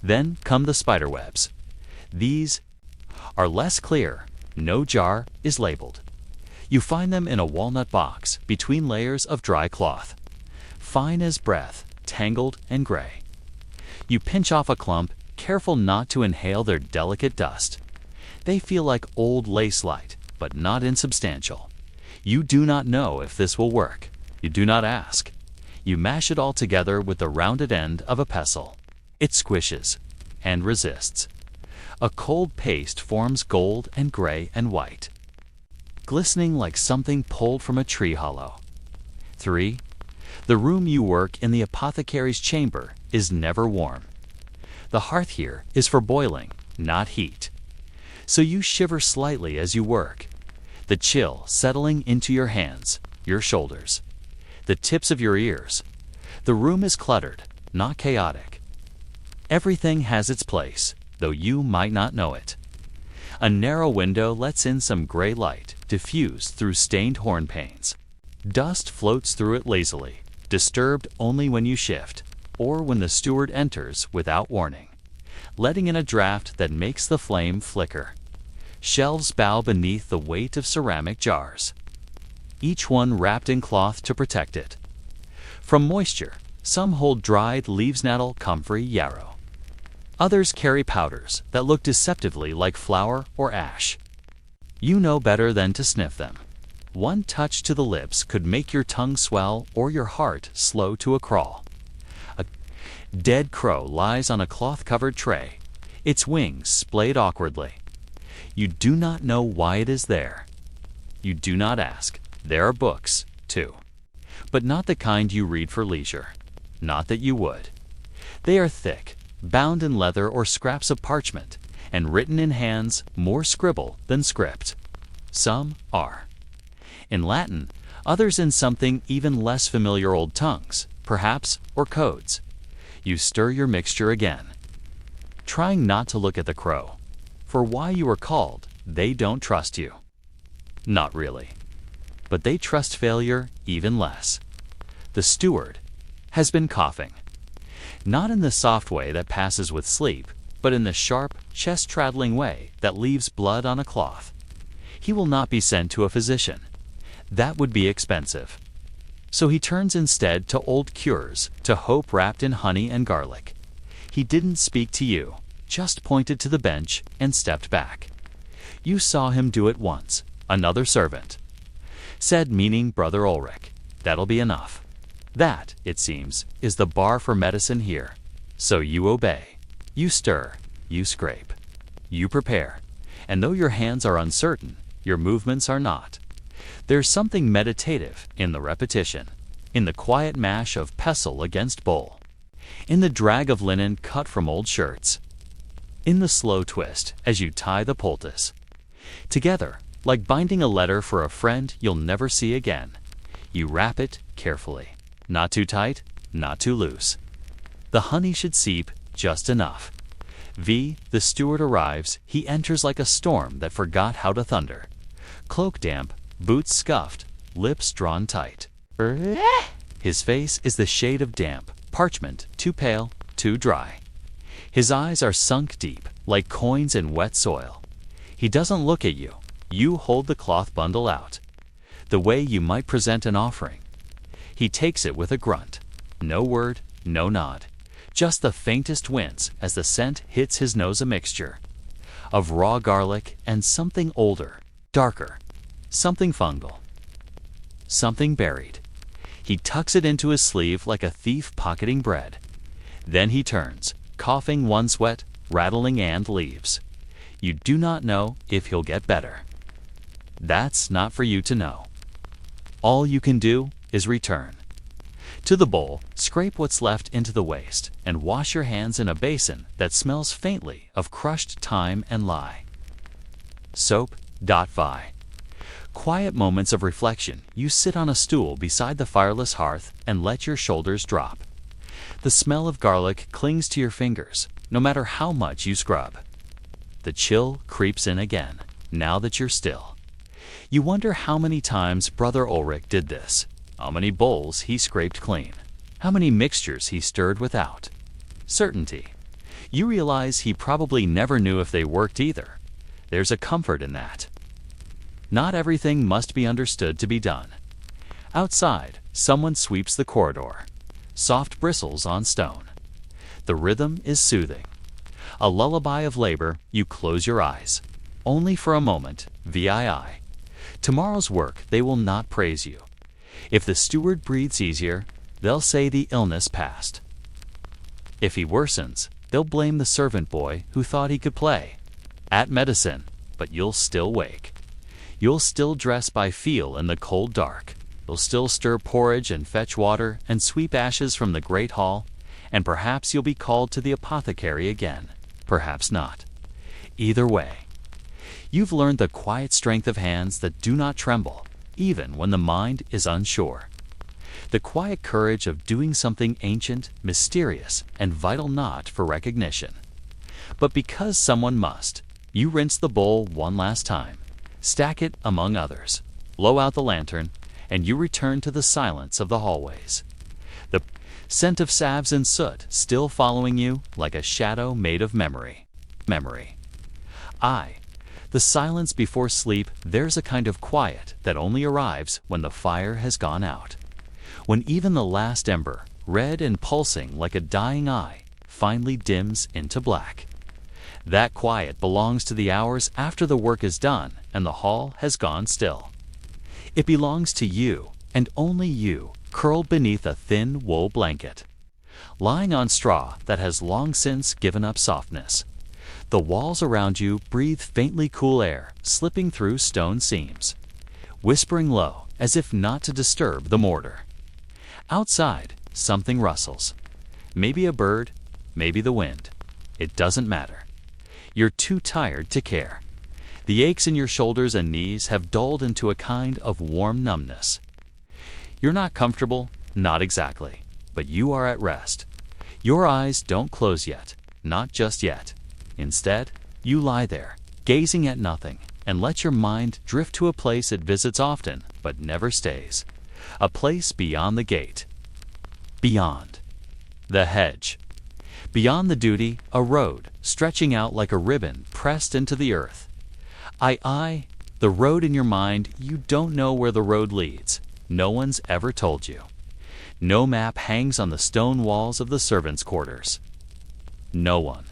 Then come the spiderwebs. These are less clear. No jar is labeled. You find them in a walnut box between layers of dry cloth, fine as breath, tangled and gray. You pinch off a clump, careful not to inhale their delicate dust. They feel like old lace light, but not insubstantial. You do not know if this will work. You do not ask. You mash it all together with the rounded end of a pestle. It squishes and resists. A cold paste forms gold and gray and white, glistening like something pulled from a tree hollow. 3. The room you work in, the apothecary's chamber, is never warm. The hearth here is for boiling, not heat. So you shiver slightly as you work, the chill settling into your hands, your shoulders, the tips of your ears. The room is cluttered, not chaotic. Everything has its place, though you might not know it. A narrow window lets in some gray light, diffused through stained horn panes. Dust floats through it lazily, disturbed only when you shift, or when the steward enters without warning, letting in a draft that makes the flame flicker. Shelves bow beneath the weight of ceramic jars, each one wrapped in cloth to protect it. From moisture, some hold dried leaves nettle, comfrey, yarrow. Others carry powders that look deceptively like flour or ash. You know better than to sniff them. One touch to the lips could make your tongue swell or your heart slow to a crawl. A dead crow lies on a cloth-covered tray, its wings splayed awkwardly. You do not know why it is there. You do not ask. There are books, too, but not the kind you read for leisure. Not that you would. They are thick, bound in leather or scraps of parchment, and written in hands more scribble than script. Some are in Latin, others in something even less familiar, old tongues, perhaps, or codes. You stir your mixture again, trying not to look at the crow. For why you are called, they don't trust you. Not really. But they trust failure even less. The steward has been coughing. Not in the soft way that passes with sleep, but in the sharp, chest-traddling way that leaves blood on a cloth. He will not be sent to a physician. That would be expensive. So he turns instead to old cures, to hope wrapped in honey and garlic. He didn't speak to you, just pointed to the bench and stepped back. You saw him do it once. Another servant said, meaning Brother Ulrich, "That'll be enough." That, it seems, is the bar for medicine here. So you obey. You stir. You scrape. You prepare. And though your hands are uncertain, your movements are not. There's something meditative in the repetition, in the quiet mash of pestle against bowl, in the drag of linen cut from old shirts, in the slow twist as you tie the poultice. Together, like binding a letter for a friend you'll never see again, you wrap it carefully. Not too tight, not too loose. The honey should seep just enough. The steward arrives. He enters like a storm that forgot how to thunder. Cloak damp, boots scuffed, lips drawn tight. His face is the shade of damp, parchment, too pale, too dry. His eyes are sunk deep, like coins in wet soil. He doesn't look at you. You hold the cloth bundle out, the way you might present an offering. He takes it with a grunt. No word, no nod. Just the faintest wince as the scent hits his nose, a mixture of raw garlic and something older, darker, something fungal. something buried. He tucks it into his sleeve like a thief pocketing bread. Then he turns, coughing one sweat, rattling, and leaves. You do not know if he'll get better. That's not for you to know. All you can do is return. To the bowl, scrape what's left into the waste, and wash your hands in a basin that smells faintly of crushed thyme and lye. Soap.fi. Quiet moments of reflection. You sit on a stool beside the fireless hearth and let your shoulders drop. The smell of garlic clings to your fingers, no matter how much you scrub. The chill creeps in again, now that you're still. You wonder how many times Brother Ulrich did this, how many bowls he scraped clean, how many mixtures he stirred without. Certainty. You realize he probably never knew if they worked either. There's a comfort in that. Not everything must be understood to be done. Outside, someone sweeps the corridor. Soft bristles on stone. The rhythm is soothing. A lullaby of labor, you close your eyes. Only for a moment, VII. Tomorrow's work, they will not praise you. If the steward breathes easier, they'll say the illness passed. If he worsens, they'll blame the servant boy who thought he could play at medicine, but you'll still wake. You'll still dress by feel in the cold dark. You'll still stir porridge and fetch water and sweep ashes from the great hall, and perhaps you'll be called to the apothecary again. Perhaps not. Either way, you've learned the quiet strength of hands that do not tremble, even when the mind is unsure. The quiet courage of doing something ancient, mysterious, and vital not for recognition. But because someone must, you rinse the bowl one last time, stack it among others, blow out the lantern, and you return to the silence of the hallways. The scent of salves and soot still following you like a shadow made of memory. The silence before sleep, there's a kind of quiet that only arrives when the fire has gone out. When even the last ember, red and pulsing like a dying eye, finally dims into black. That quiet belongs to the hours after the work is done and the hall has gone still. It belongs to you, and only you, curled beneath a thin wool blanket, lying on straw that has long since given up softness. The walls around you breathe faintly cool air, slipping through stone seams, whispering low as if not to disturb the mortar. Outside, something rustles. Maybe a bird, maybe the wind. It doesn't matter. You're too tired to care. The aches in your shoulders and knees have dulled into a kind of warm numbness. You're not comfortable, not exactly, but you are at rest. Your eyes don't close yet, not just yet. Instead, you lie there, gazing at nothing, and let your mind drift to a place it visits often, but never stays. A place beyond the gate. Beyond. The hedge. Beyond the duty, a road, stretching out like a ribbon pressed into the earth. The road in your mind, you don't know where the road leads. No one's ever told you. No map hangs on the stone walls of the servants' quarters. No one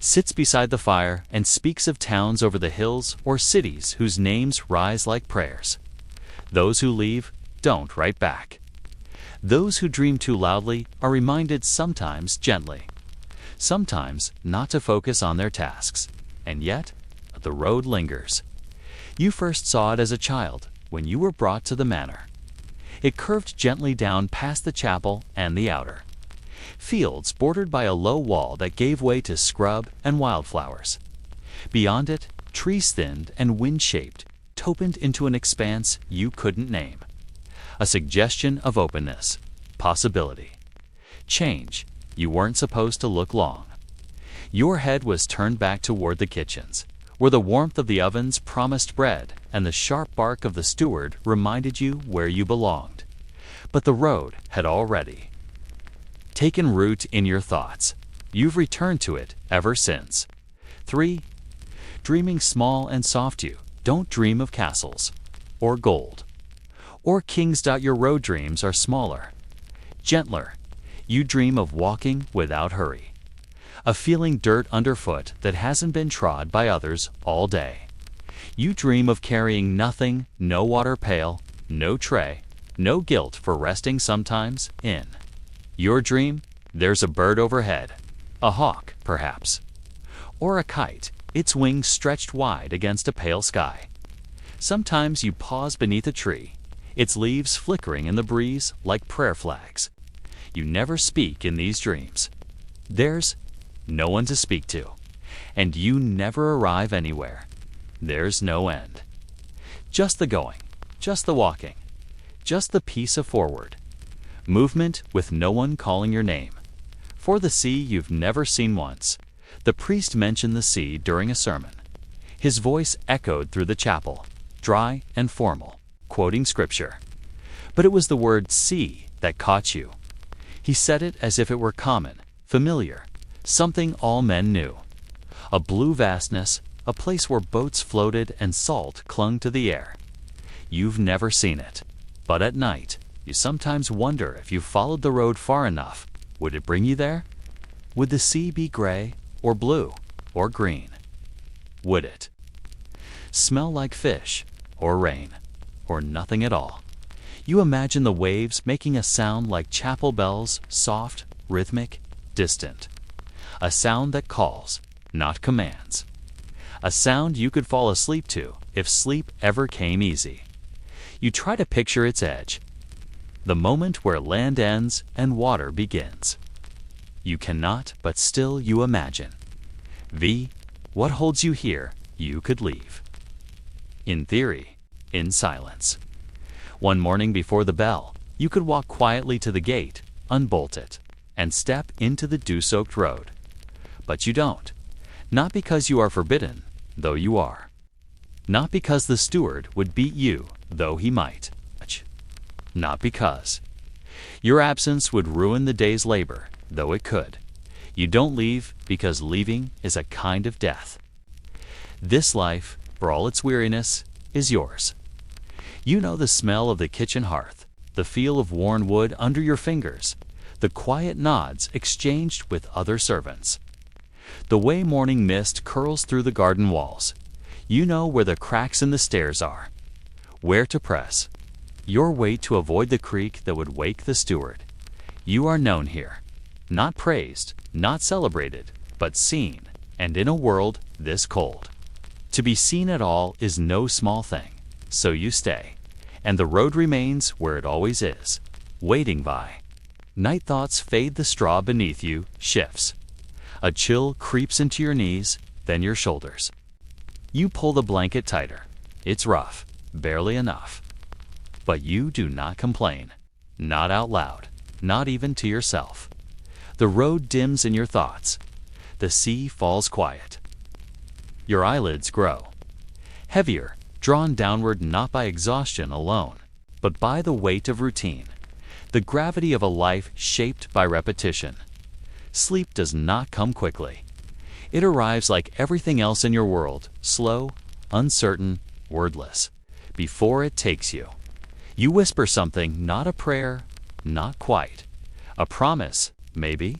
sits beside the fire and speaks of towns over the hills or cities whose names rise like prayers. Those who leave don't write back. Those who dream too loudly are reminded sometimes gently, sometimes not to focus on their tasks. And yet, the road lingers. You first saw it as a child when you were brought to the manor. It curved gently down past the chapel and the outer fields bordered by a low wall that gave way to scrub and wildflowers. Beyond it, trees thinned and wind-shaped, topened into an expanse you couldn't name. A suggestion of openness, possibility, change. You weren't supposed to look long. Your head was turned back toward the kitchens, where the warmth of the ovens promised bread and the sharp bark of the steward reminded you where you belonged. But the road had already taken root in your thoughts. You've returned to it ever since. 3. Dreaming small and soft, you don't dream of castles, or gold, or kings. Your road dreams are smaller, gentler. You dream of walking without hurry, of feeling dirt underfoot that hasn't been trod by others all day. You dream of carrying nothing, no water pail, no tray, no guilt for resting sometimes in your dream. There's a bird overhead, a hawk, perhaps, or a kite, its wings stretched wide against a pale sky. Sometimes you pause beneath a tree, its leaves flickering in the breeze like prayer flags. You never speak in these dreams. There's no one to speak to, and you never arrive anywhere. There's no end. Just the going, just the walking, just the piece of forward movement with no one calling your name. For the sea you've never seen once. The priest mentioned the sea during a sermon. His voice echoed through the chapel, dry and formal, quoting scripture. But it was the word sea that caught you. He said it as if it were common, familiar, something all men knew. A blue vastness, a place where boats floated and salt clung to the air. You've never seen it, but at night, you sometimes wonder if you followed the road far enough, would it bring you there? Would the sea be gray, or blue, or green? Would it smell like fish, or rain, or nothing at all? You imagine the waves making a sound like chapel bells, soft, rhythmic, distant. A sound that calls, not commands. A sound you could fall asleep to if sleep ever came easy. You try to picture its edge, the moment where land ends and water begins. You cannot, but still you imagine. What holds you here, you could leave. In theory, in silence. One morning before the bell, you could walk quietly to the gate, unbolt it, and step into the dew-soaked road. But you don't. Not because you are forbidden, though you are. Not because the steward would beat you, though he might. Not because your absence would ruin the day's labor, though it could. You don't leave because leaving is a kind of death. This life, for all its weariness, is yours. You know the smell of the kitchen hearth, the feel of worn wood under your fingers, the quiet nods exchanged with other servants. The way morning mist curls through the garden walls. You know where the cracks in the stairs are, where to press your weight to avoid the creak that would wake the steward. You are known here, not praised, not celebrated, but seen, and in a world this cold. To be seen at all is no small thing, so you stay, and the road remains where it always is, waiting by. Night thoughts fade, the straw beneath you shifts. A chill creeps into your knees, then your shoulders. You pull the blanket tighter. It's rough, barely enough. But you do not complain, not out loud, not even to yourself. The road dims in your thoughts. The sea falls quiet. Your eyelids grow heavier, drawn downward not by exhaustion alone, but by the weight of routine, the gravity of a life shaped by repetition. Sleep does not come quickly. It arrives like everything else in your world, slow, uncertain, wordless, before it takes you. You whisper something, not a prayer, not quite. A promise, maybe,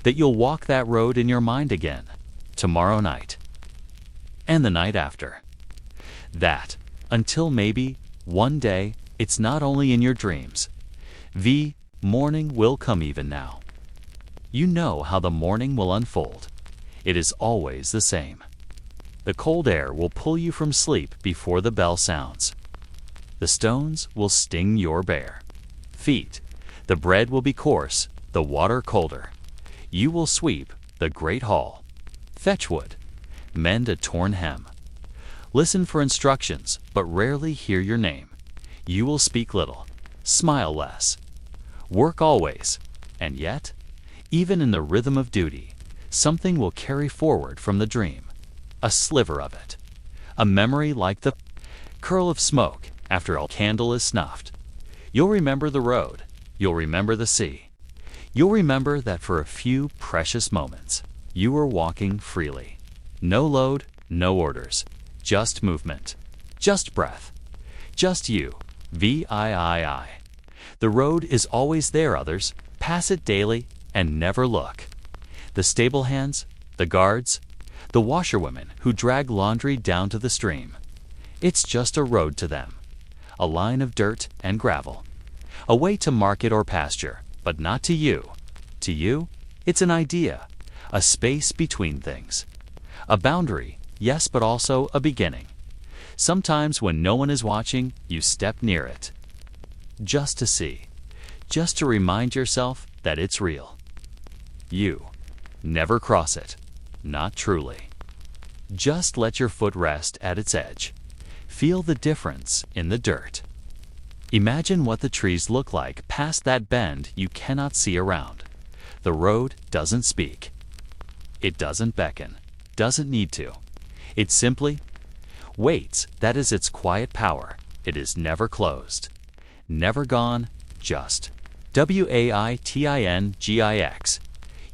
that you'll walk that road in your mind again, tomorrow night. And the night after. That, until maybe, one day, it's not only in your dreams. Morning will come even now. You know how the morning will unfold. It is always the same. The cold air will pull you from sleep before the bell sounds. The stones will sting your bare feet. The bread will be coarse, the water colder. You will sweep the great hall, fetch wood, mend a torn hem. Listen for instructions, but rarely hear your name. You will speak little, smile less, work always, and yet, even in the rhythm of duty, something will carry forward from the dream, a sliver of it, a memory like the curl of smoke after a candle is snuffed. You'll remember the road, you'll remember the sea. You'll remember that for a few precious moments, you were walking freely. No load, no orders, just movement, just breath, just you, VIII. The road is always there, others pass it daily and never look. The stable hands, the guards, the washerwomen who drag laundry down to the stream. It's just a road to them, a line of dirt and gravel. A way to market or pasture, but not to you. To you, it's an idea, a space between things. A boundary, yes, but also a beginning. Sometimes when no one is watching, you step near it. Just to see. Just to remind yourself that it's real. You. Never cross it. Not truly. Just let your foot rest at its edge. Feel the difference in the dirt. Imagine what the trees look like past that bend you cannot see around. The road doesn't speak. It doesn't beckon. Doesn't need to. It simply waits. That is its quiet power. It is never closed. Never gone, just. WAITINGIX.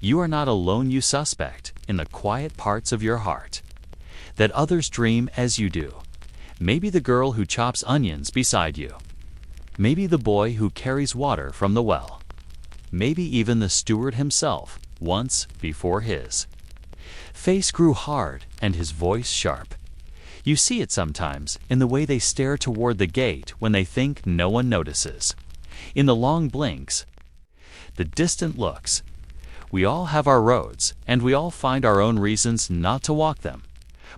You are not alone, you suspect, in the quiet parts of your heart. That others dream as you do. Maybe the girl who chops onions beside you. Maybe the boy who carries water from the well. Maybe even the steward himself, once before his face grew hard and his voice sharp. You see it sometimes in the way they stare toward the gate when they think no one notices. In the long blinks, the distant looks. We all have our roads, and we all find our own reasons not to walk them.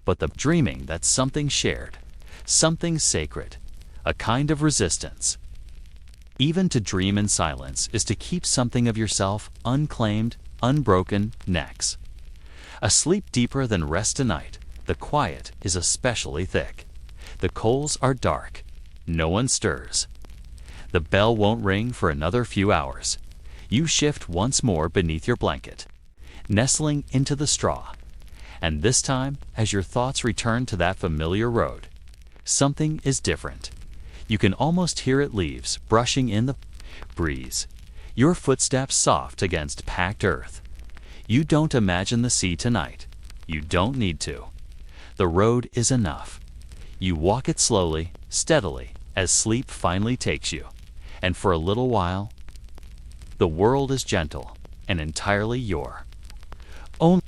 But the dreaming that's something shared, something sacred, a kind of resistance. Even to dream in silence is to keep something of yourself unclaimed, unbroken necks. A sleep deeper than rest tonight. The quiet is especially thick. The coals are dark. No one stirs. The bell won't ring for another few hours. You shift once more beneath your blanket, nestling into the straw. And this time, as your thoughts return to that familiar road, something is different. You can almost hear it, leaves brushing in the breeze, your footsteps soft against packed earth. You don't imagine the sea tonight. You don't need to. The road is enough. You walk it slowly, steadily, as sleep finally takes you. And for a little while, the world is gentle and entirely your own.